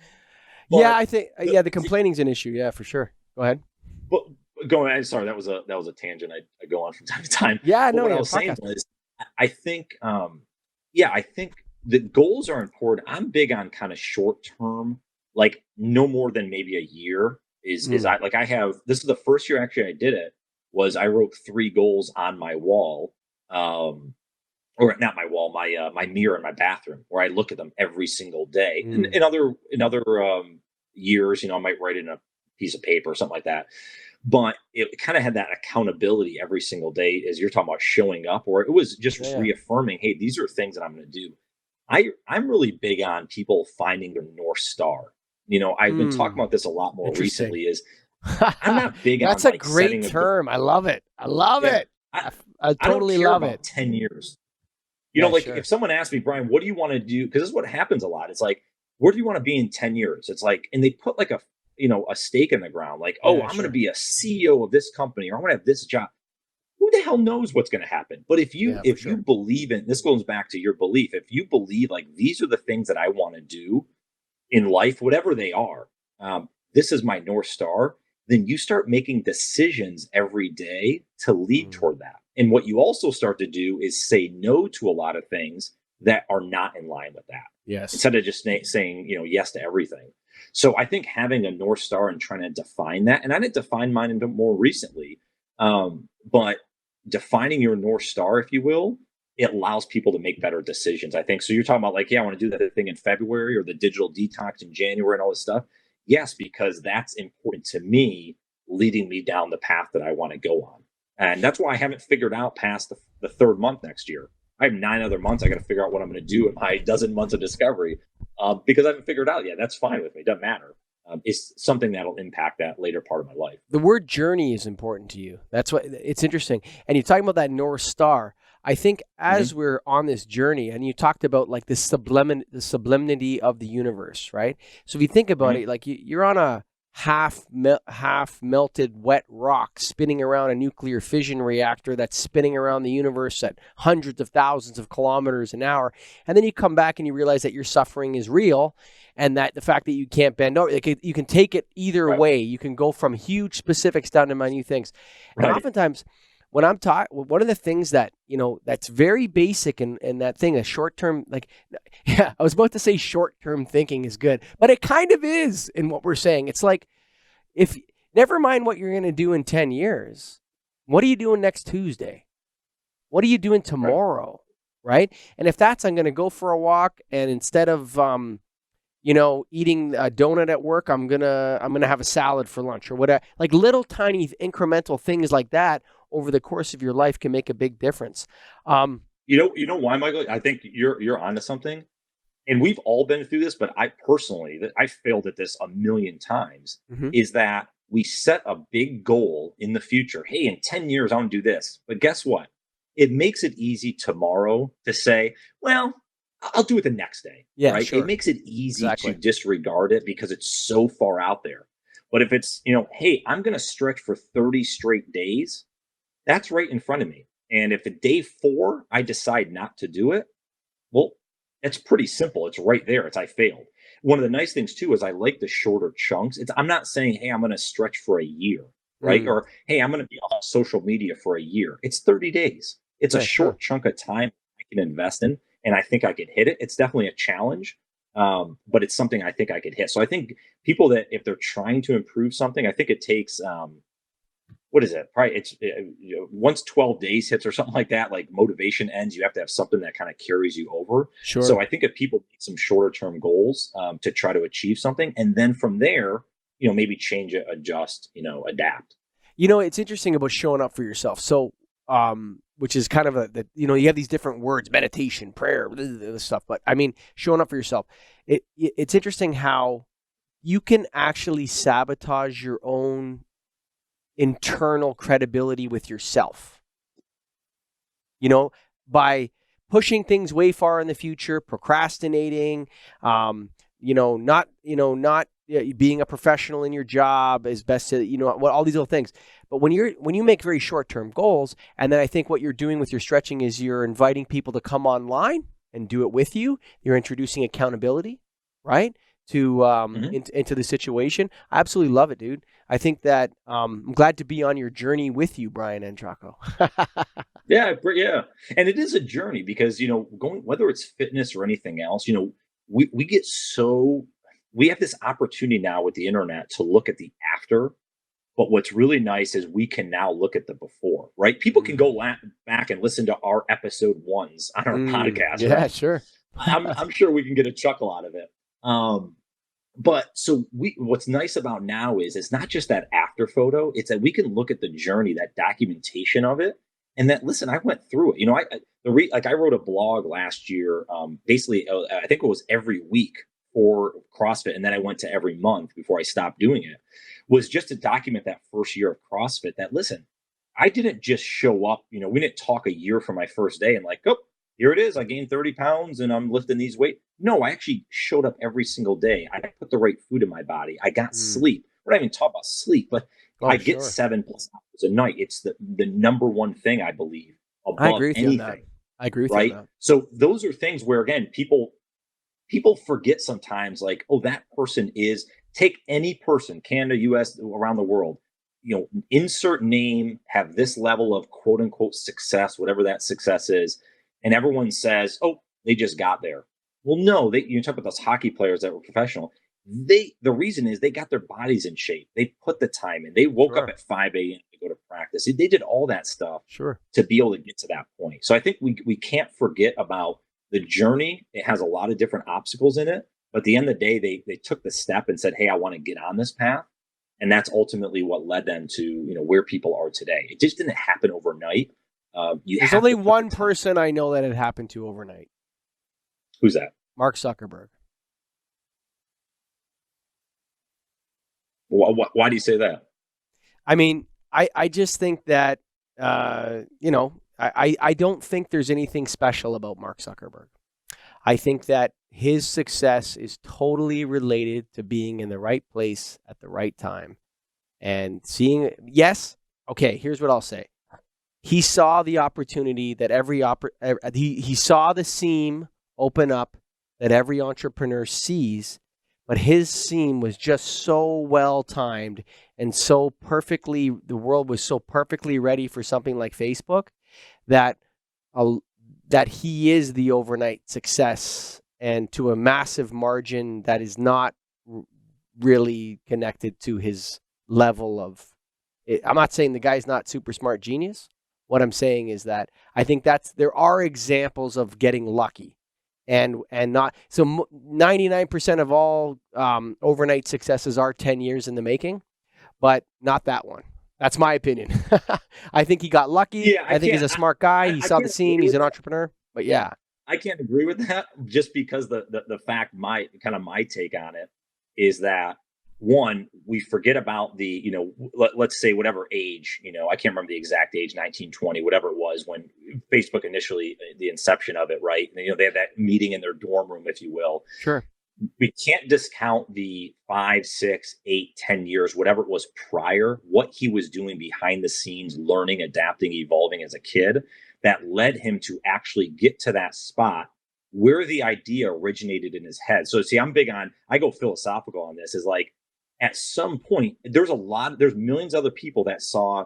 But I think, the, yeah, the complaining's an issue. Yeah, for sure. Go ahead. but going, sorry, that was a tangent. I go on from time to time. Yeah, But no, what I yeah, was saying podcast. was, I think, yeah, I think the goals are important. I'm big on kind of short term, like no more than maybe a year. Is Mm. I like I have this is the first year actually I did it. Was I wrote 3 goals on my wall, or not my wall, my mirror in my bathroom, where I look at them every single day. And Mm. in other years, I might write in a piece of paper or something like that. But it kind of had that accountability every single day, as you're talking about showing up, or it was just Yeah. reaffirming, hey, these are things that I'm going to do. I'm really big on people finding their North Star. I've been talking Mm. about this a lot more Interesting. recently. Is I'm not big on That's a like great setting a goal. term. I love it. I love Yeah, it. I I I don't totally care love it. about 10 years. Yeah, Like if sure. someone asks me, Brian, what do you want to do? Because this is what happens a lot. It's like, where do you want to be in 10 years? It's like, and they put like a stake in the ground, like, oh, Yeah, I'm going to sure. be a CEO of this company, or I'm going to have this job. Who the hell knows what's going to happen? But if you Yeah, for if you sure. believe in, this goes back to your belief. If you believe like these are the things that I want to do in life, whatever they are, this is my North Star, then you start making decisions every day to lead Mm. toward that. And what you also start to do is say no to a lot of things that are not in line with that, Yes. instead of just saying, yes to everything. So I think having a North Star and trying to define that, and I didn't define mine until more recently, but defining your North Star, if you will, it allows people to make better decisions, I think. So you're talking about like, yeah, I want to do that thing in February or the digital detox in January and all this stuff. Yes, because that's important to me, leading me down the path that I want to go on. And that's why I haven't figured out past the third month next year. I have 9 other months. I got to figure out what I'm going to do in my dozen months of discovery, because I haven't figured out yet. That's fine with me. It doesn't matter. is something that'll impact that later part of my life. The word journey is important to you. That's what it's interesting. And you're talking about that North Star. I think Hmm. as we're on this journey, and you talked about like the sublimity of the universe, right? So if you think about Hmm. it, like you're on a half melted wet rock spinning around a nuclear fission reactor that's spinning around the universe at hundreds of thousands of kilometers an hour, and then you come back and you realize that your suffering is real, and that the fact that you can't bend over, like you can take it either Right. way. You can go from huge specifics down to minute things, and Right. oftentimes when I'm taught, one of the things that that's very basic in that thing, a short term, like, yeah, I was about to say short term thinking is good, but it kind of is in what we're saying. It's like, if never mind what you're going to do in 10 years, what are you doing next Tuesday? What are you doing Right. tomorrow? Right? And if that's, I'm going to go for a walk, and instead of eating a donut at work, I'm gonna have a salad for lunch or whatever. Like little tiny incremental things like that over the course of your life can make a big difference. Um, You know why, Michael? I think you're onto something. And we've all been through this, but I personally, that I failed at this a million times, mhm. is that we set a big goal in the future. Hey, in 10 years, I want to do this. But guess what? It makes it easy tomorrow to say, well, I'll do it the next day, Yeah, right? It sure, makes it easy to exactly. disregard it because it's so far out there. But if it's, hey, I'm going to stretch for 30 straight days, that's right in front of me. And if at day 4 I decide not to do it, well, it's pretty simple. It's right there. It's I failed. One of the nice things too is I like the shorter chunks. I'm not saying, hey, I'm going to stretch for a year, right? Mm, Or hey, I'm going to be off social media for a year. It's 30 days. It's a yeah, sure. short chunk of time I can invest in, and I think I could hit it. It's definitely a challenge, but it's something I think I could hit. So I think people that if they're trying to improve something, I think it takes what is it? Probably it's once 12 days hits or something like that, like motivation ends, you have to have something that kind of carries you over. So Sure. I think if people make some shorter term goals to try to achieve something, and then from there, maybe change it, adjust, adapt. It's interesting about showing up for yourself. So, which is kind of you have these different words, meditation, prayer, this stuff. But I mean, showing up for yourself. It's interesting how you can actually sabotage your own internal credibility with yourself, you know, by pushing things way far in the future, procrastinating, not being a professional in your job as best to, what all these little things. But when you make very short term goals, and then I think what you're doing with your stretching is you're inviting people to come online and do it with you. You're introducing accountability, right? To Hmm. into the situation. I absolutely love it, dude. I think that I'm glad to be on your journey with you, Brian Ondrako. Yeah, yeah, and it is a journey because going whether it's fitness or anything else, we get so we have this opportunity now with the internet to look at the after. But what's really nice is we can now look at the before, right? People can go back and listen to our episode ones on our podcast, Yeah, right? sure. I'm sure we can get a chuckle out of it. But so what's nice about now is it's not just that after photo, it's that we can look at the journey, that documentation of it. And that, listen, I went through it. Like I wrote a blog last year. Basically, I think it was every week for CrossFit, and then I went to every month before I stopped doing it. Was just to document that first year of CrossFit. That, listen, I didn't just show up. We didn't talk a year from my first day and like, oh, here it is. I gained 30 pounds and I'm lifting these weights. No, I actually showed up every single day. I put the right food in my body. I got Mm. sleep. We're not even talking about sleep, but I Oh, get sure. 7+ hours a night. It's the number one thing I believe I above agree with you on that. anything, I agree with you on right? that. So those are things where again, people forget sometimes, like, oh, that person is, take any person, Canada, US, around the world, insert name, have this level of quote unquote success, whatever that success is, and everyone says, oh, they just got there. Well, no, you talk about those hockey players that were professional. The reason is they got their bodies in shape. They put the time in. They woke up Sure. at 5 a.m. to go to practice. They did all that stuff Sure. to be able to get to that point. So I think we can't forget about the journey. It has a lot of different obstacles in it, but at the end of the day, they took the step and said, hey, I want to get on this path. And that's ultimately what led them to where people are today. It just didn't happen overnight. You There's have only to put the one time. person I know that it happened to overnight. Who's that? Mark Zuckerberg. Why do you say that? I mean, I just think that, I don't think there's anything special about Mark Zuckerberg. I think that his success is totally related to being in the right place at the right time and seeing, yes, okay, here's what I'll say. He saw the opportunity that he saw the seam open up that every entrepreneur sees, but his seam was just so well timed and so perfectly, the world was so perfectly ready for something like Facebook that uh, that he is the overnight success, and to a massive margin that is not really connected to his level of. I'm not saying the guy's not super smart genius. What I'm saying is that I think there are examples of getting lucky, and not so 99% of all overnight successes are 10 years in the making, but not that one. That's my opinion. I think he got lucky. Yeah, I I think he's can't. a smart guy. He I saw the can't seam. agree He's with an that. entrepreneur. But yeah, I can't agree with that just because the fact my kind of my take on it is that one, we forget about the, let's say whatever age, I can't remember the exact age, 1920, whatever it was when Facebook initially, the inception of it, right? And, they have that meeting in their dorm room, if you will. sure. We can't discount the 5, 6, 8, 10 years, whatever it was prior, what he was doing behind the scenes, learning, adapting, evolving as a kid that led him to actually get to that spot where the idea originated in his head. So, see, I go philosophical on this, is like at some point, there's millions of other people that saw,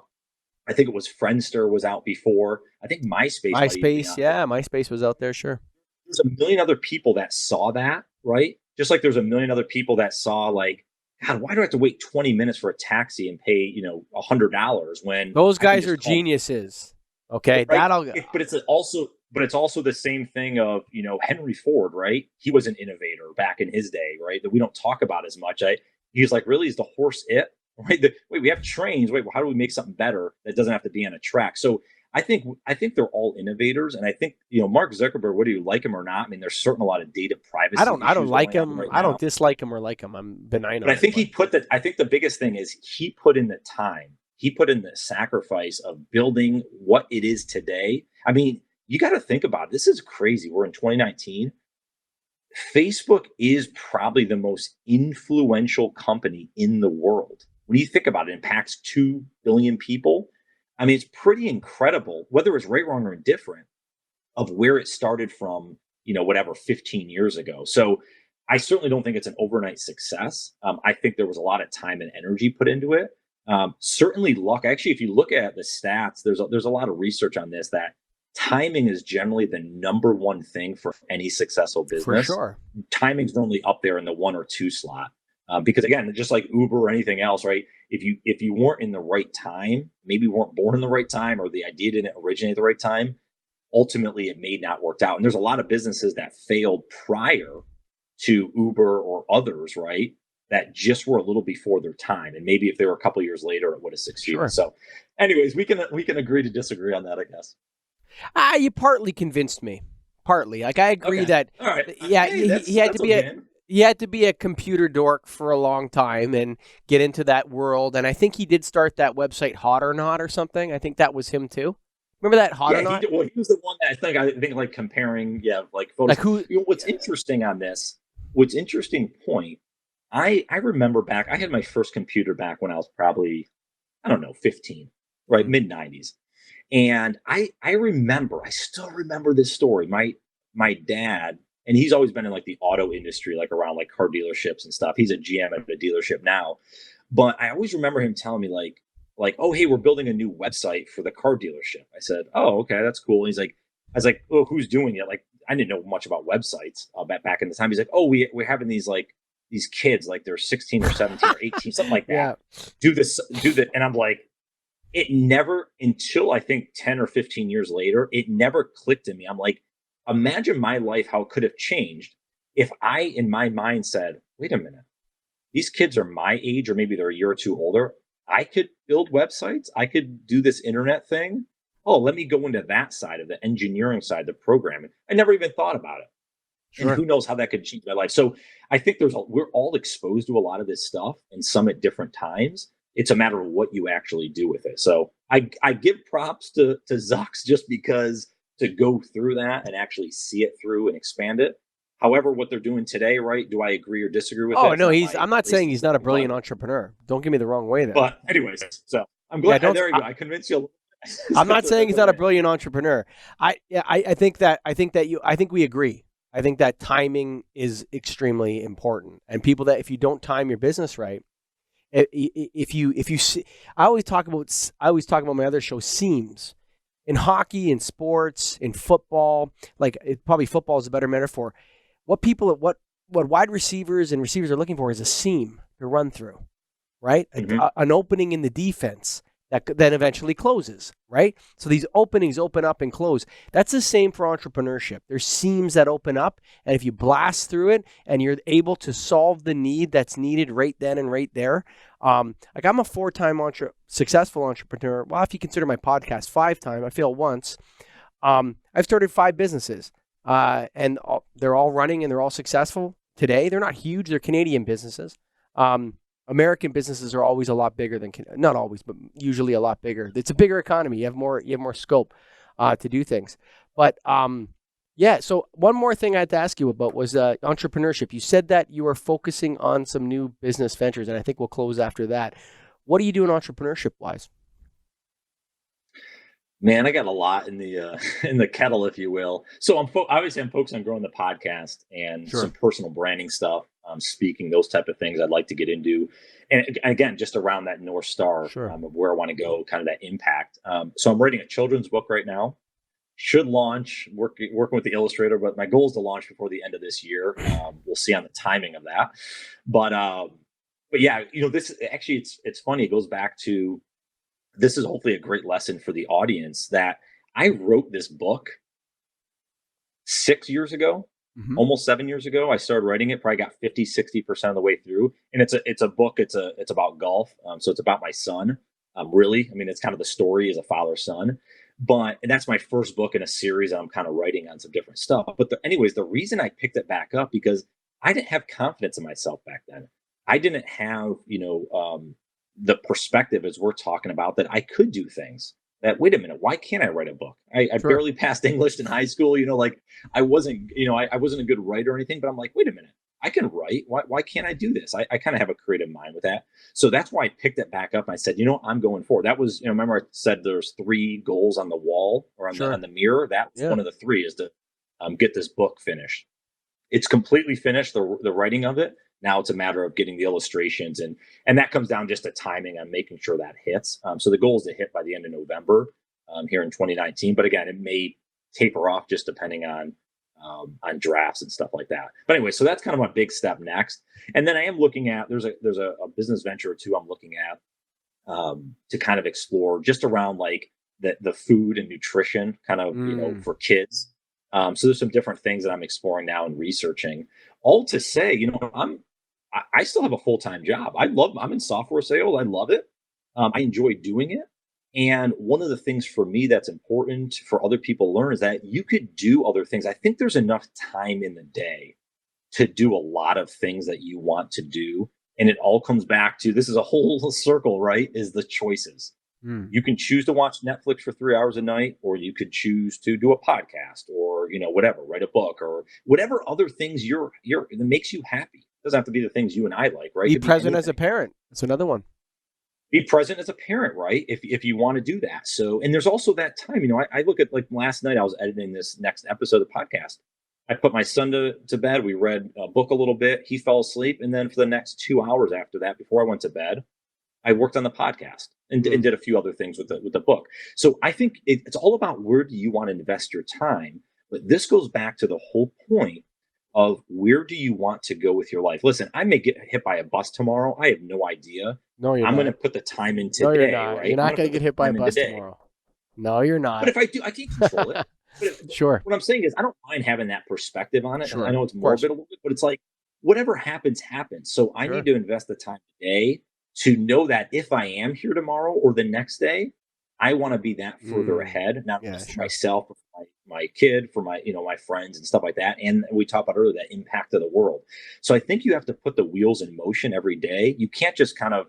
I think it was Friendster was out before. I think MySpace might even be MySpace, out there. yeah, MySpace was out there, sure. There's a million other people that saw that, right? Just like there's a million other people that saw, like, God, why do I have to wait 20 minutes for a taxi and pay, $100 when Those I can guys just are call, geniuses. Okay, right? that'll. But it's also the same thing of, Henry Ford, right? He was an innovator back in his day, right? That we don't talk about as much. He's like, really, is the horse it? Right? Wait, we have trains. Wait, well, how do we make something better that doesn't have to be on a track? So I think they're all innovators, and I think, Mark Zuckerberg, whether you like him or not, I mean, there's certainly a lot of data privacy I don't issues like going on him. right I now. don't dislike him or like him. I'm benign But I on it, think but I think the biggest thing is he put in the time, he put in the sacrifice of building what it is today. I mean, you got to think about it. This is crazy. We're in 2019. Facebook is probably the most influential company in the world. When you think about it, it impacts 2 billion people. I mean, it's pretty incredible, whether it's right, wrong, or indifferent, of where it started from, whatever, 15 years ago. So I certainly don't think it's an overnight success. I think there was a lot of time and energy put into it. Certainly luck. Actually, if you look at the stats, there's a lot of research on this, that timing is generally the number one thing for any successful for business. sure. Timing's normally up there in the 1 or 2 slot. Because again, just like Uber or anything else, right? If you weren't in the right time, maybe weren't born in the right time, or the idea didn't originate at the right time, ultimately it may not work out. And there's a lot of businesses that failed prior to Uber or others, right? That just were a little before their time, and maybe if they were a couple of years later, it would have succeeded. Sure. So, anyways, we can agree to disagree on that, I guess. You partly convinced me. Partly, like I agree Okay, that, all right. yeah, Hey, he that's had to that's a be a win. he had to be a computer dork for a long time and get into that world. And I think he did start that website Hot or Not or something. I think that was him too. Remember that Hot or Yeah, he Not? did. Well, he was the one that I think like comparing, yeah, like Like photos. who? What's interesting on this? What's interesting point? I remember back. I had my first computer back when I was probably, I don't know, 15, right, Mhm. mid 90s. And I still remember this story. My dad, and he's always been in like the auto industry, like around like car dealerships and stuff. He's a GM at a dealership now. But I always remember him telling me, like, oh, hey, we're building a new website for the car dealership. I said, oh, okay, that's cool. And he's like, I was like, oh, who's doing it? Like, I didn't know much about websites back in the time. He's like, oh, we're having these kids, like they're 16 or 17 or 18, something like that, Yeah, do that. And I'm like, it never, until I think 10 or 15 years later, it never clicked in me. I'm like, imagine my life, how it could have changed if I, in my mind, said, wait a minute, these kids are my age, or maybe they're a year or two older. I could build websites. I could do this internet thing. Oh, let me go into that side of the engineering side, the programming. I never even thought about it. And Sure. who knows how that could change my life. So I think we're all exposed to a lot of this stuff and some at different times. It's a matter of what you actually do with it. So I give props to Zucks just because to go through that and actually see it through and expand it. However, what they're doing today, right? Do I agree or disagree with it? Oh It's no, not my I'm not place saying to he's say, not a brilliant entrepreneur. Don't get me the wrong way there. but anyways, so I'm Yeah, glad. don't. There you go. I convinced you. I'm not saying That's he's what not a I. brilliant entrepreneur. I think we agree. I think that timing is extremely important, and people that if you don't time your business right, if you see, I always talk about my other show seams in hockey, in sports, in football. Probably football is a better metaphor. What wide receivers and receivers are looking for is a seam to run through, right? Mhm. An opening in the defense that then eventually closes, right? So these openings open up and close. That's the same for entrepreneurship. There's seams that open up, and if you blast through it and you're able to solve the need that's needed right then and right there, like I'm a four-time successful entrepreneur. Well, if you consider my podcast five-time, I failed once. I've started 5 businesses, and they're all running and they're all successful today. They're not huge; they're Canadian businesses. American businesses are always a lot bigger than not always, but usually a lot bigger. It's a bigger economy. You have more scope to do things. But yeah. So one more thing I had to ask you about was entrepreneurship. You said that you are focusing on some new business ventures, and I think we'll close after that. What are you doing entrepreneurship wise? Man, I got a lot in the in the kettle, if you will. So obviously I'm focused on growing the podcast and some Sure. personal branding stuff, speaking those type of things I'd like to get into, and again, just around that North Star Sure. of where I want to go, kind of that impact. So I'm writing a children's book right now. Should launch working with the illustrator, but my goal is to launch before the end of this year. We'll see on the timing of that, but but yeah, this actually it's funny. It goes back to this is hopefully a great lesson for the audience that I wrote this book 6 years ago, Mm-hmm. almost 7 years ago. I started writing it, probably got 50-60% of the way through. And it's a book, it's about golf. So it's about my son. Really, I mean, it's kind of the story as a father son. But and that's my first book in a series that I'm kind of writing on some different stuff. But anyways, the reason I picked it back up because I didn't have confidence in myself back then. I didn't have, the perspective as we're talking about that I could do things that, wait a minute, why can't I write a book? I Sure. barely passed English in high school, like I wasn't, I wasn't a good writer or anything, but I'm like, wait a minute, I can write. Why can't I do this? I kind of have a creative mind with that. So that's why I picked it back up. And I said, I'm going forward. That was, remember I said there's 3 goals on the wall or on Sure. the mirror. That's Yeah. one of the 3 is to get this book finished. It's completely finished, the writing of it. Now it's a matter of getting the illustrations and that comes down just to timing on making sure that hits. So the goal is to hit by the end of November here in 2019. But again, it may taper off just depending on drafts and stuff like that. But anyway, so that's kind of my big step next. And then I am looking at there's a business venture or two I'm looking at to kind of explore just around like the food and nutrition kind of Mm. for kids. So there's some different things that I'm exploring now and researching. All to say, I still have a full time job. I'm in software sales. I love it. I enjoy doing it. And one of the things for me that's important for other people to learn is that you could do other things. I think there's enough time in the day to do a lot of things that you want to do. And it all comes back to this is a whole circle, right? Is the choices. Mm. You can choose to watch Netflix for 3 hours a night, or you could choose to do a podcast or, whatever, write a book or whatever other things that makes you happy. It doesn't have to be the things you and I like, right? It Be could be present as a anything. parent. That's another one. Be present as a parent, right? If you want to do that. So, and there's also that time, I look at like last night, I was editing this next episode of the podcast. I put my son to bed. We read a book a little bit. He fell asleep. And then for the next 2 hours after that, before I went to bed, I worked on the podcast and Mm. did a few other things with the book. So I think it's all about where do you want to invest your time. But this goes back to the whole point of where do you want to go with your life. Listen, I may get hit by a bus tomorrow. I have no idea. No, you're I'm going to not. put the time in No, you're today, not. You're right? I'm not going to going to put get the hit by a time in bus today. tomorrow. No, you're But not. if I do, I can't control it. Sure. What I'm saying is, I don't mind having that perspective on it. And I Sure. know it's Of course. morbid a little bit, but it's like whatever happens, happens. So I need Sure. to invest the time today to know that if I am here tomorrow or the next day, I want to be that further Mm. ahead, not Yeah, just for sure. myself, but for my kid, for my, my friends and stuff like that. And we talked about earlier, that impact of the world. So I think you have to put the wheels in motion every day. You can't just kind of,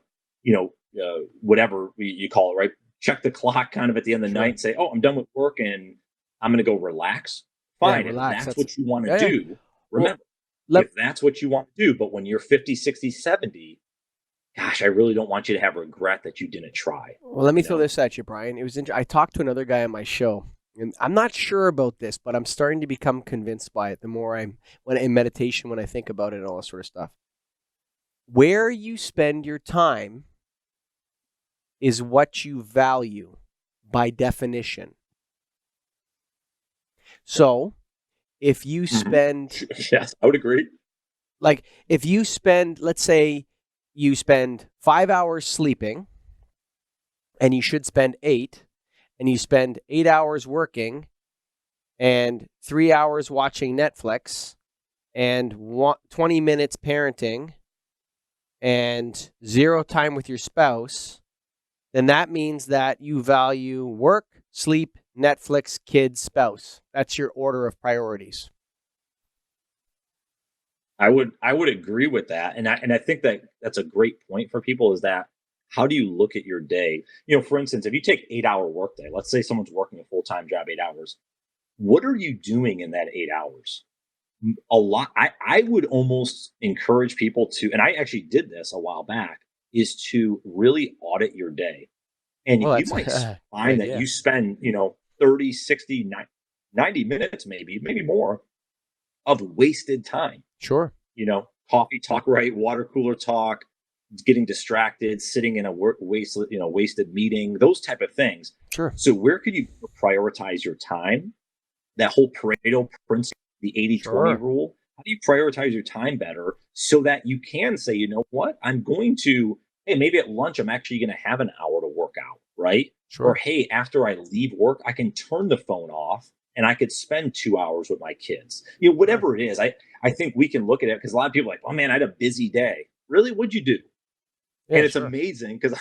whatever you call it, right? Check the clock kind of at the end of the night Sure. and say, oh, I'm done with work and I'm going to go relax. Yeah, Fine. If relax. that's That's what you want to yeah, yeah. do, Well, remember, let if that's what you want to do, but when you're 50, 60, 70, gosh, I really don't want you to have regret that you didn't try, well, let me you throw know? this at you, Brian. I talked to another guy on my show, and I'm not sure about this, but I'm starting to become convinced by it. The more I'm when in meditation, when I think about it, and all that sort of stuff. Where you spend your time is what you value by definition. So, if you Hmm. spend Yes, I would agree. like if you spend, let's say, you spend 5 hours sleeping, and you should spend 8, and you spend 8 hours working and 3 hours watching Netflix and 20 minutes parenting and 0 time with your spouse, then that means that you value work, sleep, Netflix, kids, spouse. That's your order of priorities. I would agree with that, and I think that that's a great point for people. Is that how do you look at your day? For instance, if you take 8 hour workday, let's say someone's working a full time job 8 hours. What are you doing in that 8 hours? A lot. I would almost encourage people to, and I actually did this a while back, is to really audit your day. And Well, you that's might a good find that idea. you spend 30, 60, 90 minutes, maybe more, of wasted time. Sure, Coffee talk, right? Water cooler talk, getting distracted, sitting in a wasted meeting, those type of things. sure, So where could you prioritize your time? That whole Pareto principle, the 80-20 sure. rule. How do you prioritize your time better so that you can say, you know what, I'm going to, hey, maybe at lunch, I'm actually going to have an hour to work out, right? Or, Sure. hey, after I leave work, I can turn the phone off and I could spend 2 hours with my kids. Sure. Whatever it is, I think we can look at it because a lot of people are like, oh man, I had a busy day. Really? What'd you do? And Yeah, it's sure. amazing because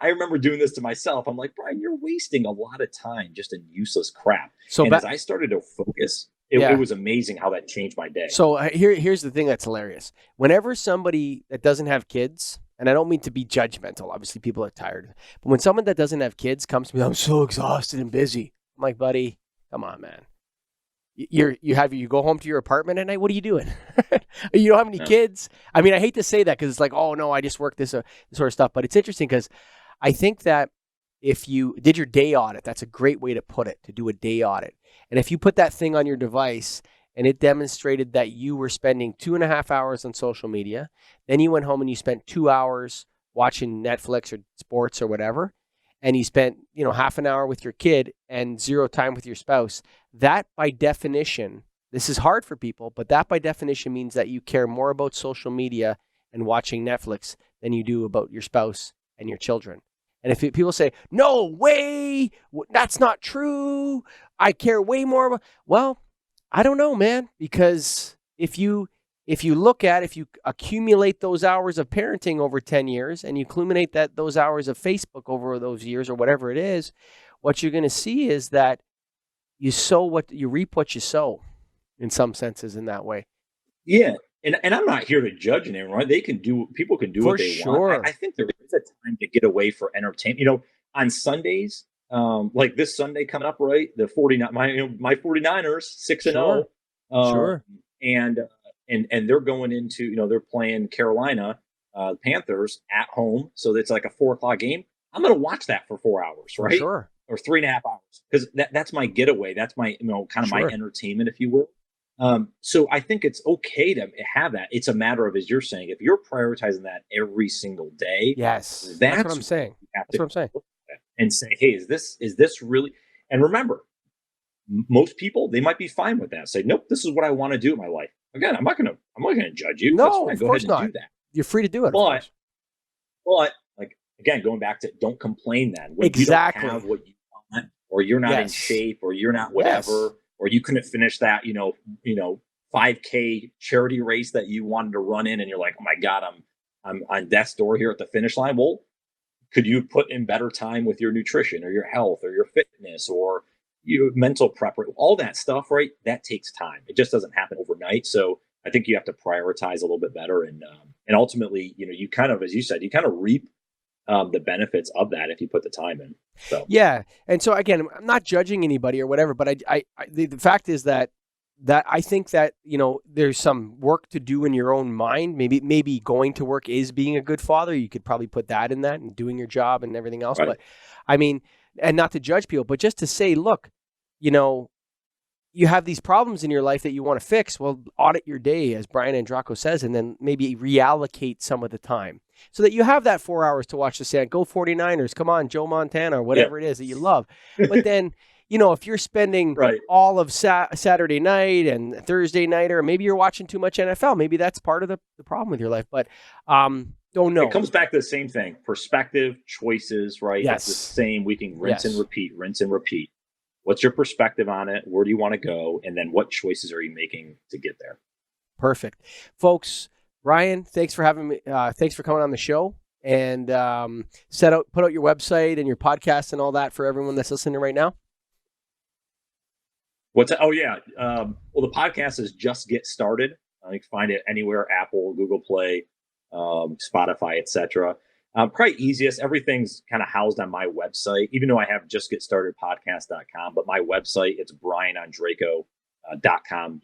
I remember doing this to myself. I'm like, Brian, you're wasting a lot of time just in useless crap. So And back, as I started to focus, it yeah. was amazing how that changed my day. So here's the thing that's hilarious. Whenever somebody that doesn't have kids, and I don't mean to be judgmental, obviously people are tired, but when someone that doesn't have kids comes to me, I'm so exhausted and busy. I'm like, buddy, come on, man. You go home to your apartment at night. What are you doing? You don't have any Yeah. kids. I mean, I hate to say that because it's like, oh no, I just work this sort of stuff. But it's interesting because I think that if you did your day audit, that's a great way to put it, to do a day audit. And if you put that thing on your device and it demonstrated that you were spending 2.5 hours on social media, then you went home and you spent 2 hours watching Netflix or sports or whatever, and you spent, half an hour with your kid and 0 time with your spouse, that by definition, this is hard for people, but that by definition means that you care more about social media and watching Netflix than you do about your spouse and your children. And if people say, no way, that's not true, I care way more about, well, I don't know, man, because if you accumulate those hours of parenting over 10 years and you accumulate those hours of Facebook over those years or whatever it is, what you're going to see is that you reap what you sow in some senses in that way. Yeah. And I'm not here to judge anyone, right? People can do what For they want. I sure. think there is a time to get away for entertainment. On Sundays, like this Sunday coming up, right? The 49, my 49ers, 6-0. Sure. Um, Sure. and they're going into, they're playing Carolina, Panthers at home. So it's like a 4 o'clock game. I'm going to watch that for 4 hours, For right? sure. Or 3.5 hours. Because that's my getaway. That's my, kind of my Sure. entertainment, if you will. So I think it's okay to have that. It's a matter of, as you're saying, if you're prioritizing that every single day, Yes. That's what that's I'm when saying. you have That's to what I'm saying. look at it and say, hey, is this really? And remember, most people, they might be fine with that. Say, nope, this is what I want to do in my life. Again, I'm not gonna judge you. That's No, fine. of Go ahead course and not. do that. You're free to do it, of But course. but like, again, going back to, don't complain then when you don't have Exactly. what you want, or you're not in Yes. shape, or you're not Yes. whatever, or you couldn't finish that 5K charity race that you wanted to run in, and you're like, oh my god, I'm on death's door here at the finish line. Well, could you put in better time with your nutrition or your health or your fitness, or mental prep, all that stuff, right? That takes time. It just doesn't happen overnight. So I think you have to prioritize a little bit better, and ultimately, you kind of, as you said, you kind of reap the benefits of that if you put the time in. So Yeah. And so again, I'm not judging anybody or whatever, but the fact is that I think that, there's some work to do in your own mind. Maybe going to work is being a good father. You could probably put that in that and doing your job and everything else. right, But I mean, and not to judge people, but just to say, look, you know, you have these problems in your life that you want to fix. Well, audit your day, as Brian Ondrako says, and then maybe reallocate some of the time so that you have that 4 hours to watch the sand. Go 49ers. Come on, Joe Montana, or yeah, whatever it is that you love. But then, if you're spending right. all of Saturday night and Thursday night, or maybe you're watching too much NFL, maybe that's part of the problem with your life. But don't know. It comes back to the same thing: perspective, choices. Right? Yes. It's the same. We can rinse Yes. and repeat, rinse and repeat. What's your perspective on it? Where do you want to go? And then what choices are you making to get there? Perfect. Folks, Brian, thanks for having me. Thanks for coming on the show, and put out your website and your podcast and all that for everyone that's listening right now. Oh yeah. Well, the podcast is Just Get Started. You can find it anywhere: Apple, Google Play, Spotify, etc. Probably easiest. Everything's kind of housed on my website, even though I have justgetstartedpodcast.com. But my website, it's brianondrako.com,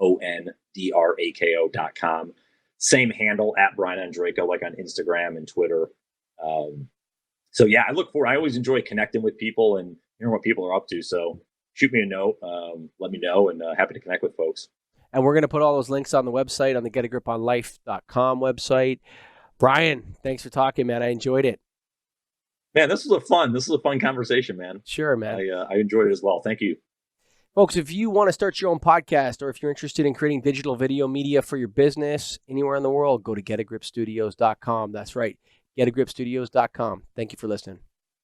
BrianOndrako.com. Same handle at Brian Ondrako, like on Instagram and Twitter. So yeah, I always enjoy connecting with people and hearing what people are up to. So shoot me a note, let me know, and happy to connect with folks. And we're going to put all those links on the website, on the getagriponlife.com website. Brian, thanks for talking, man. I enjoyed it. Man, this was a fun conversation, man. Sure, man. I enjoyed it as well. Thank you. Folks, if you want to start your own podcast, or if you're interested in creating digital video media for your business anywhere in the world, go to getagripstudios.com. That's right, getagripstudios.com. Thank you for listening.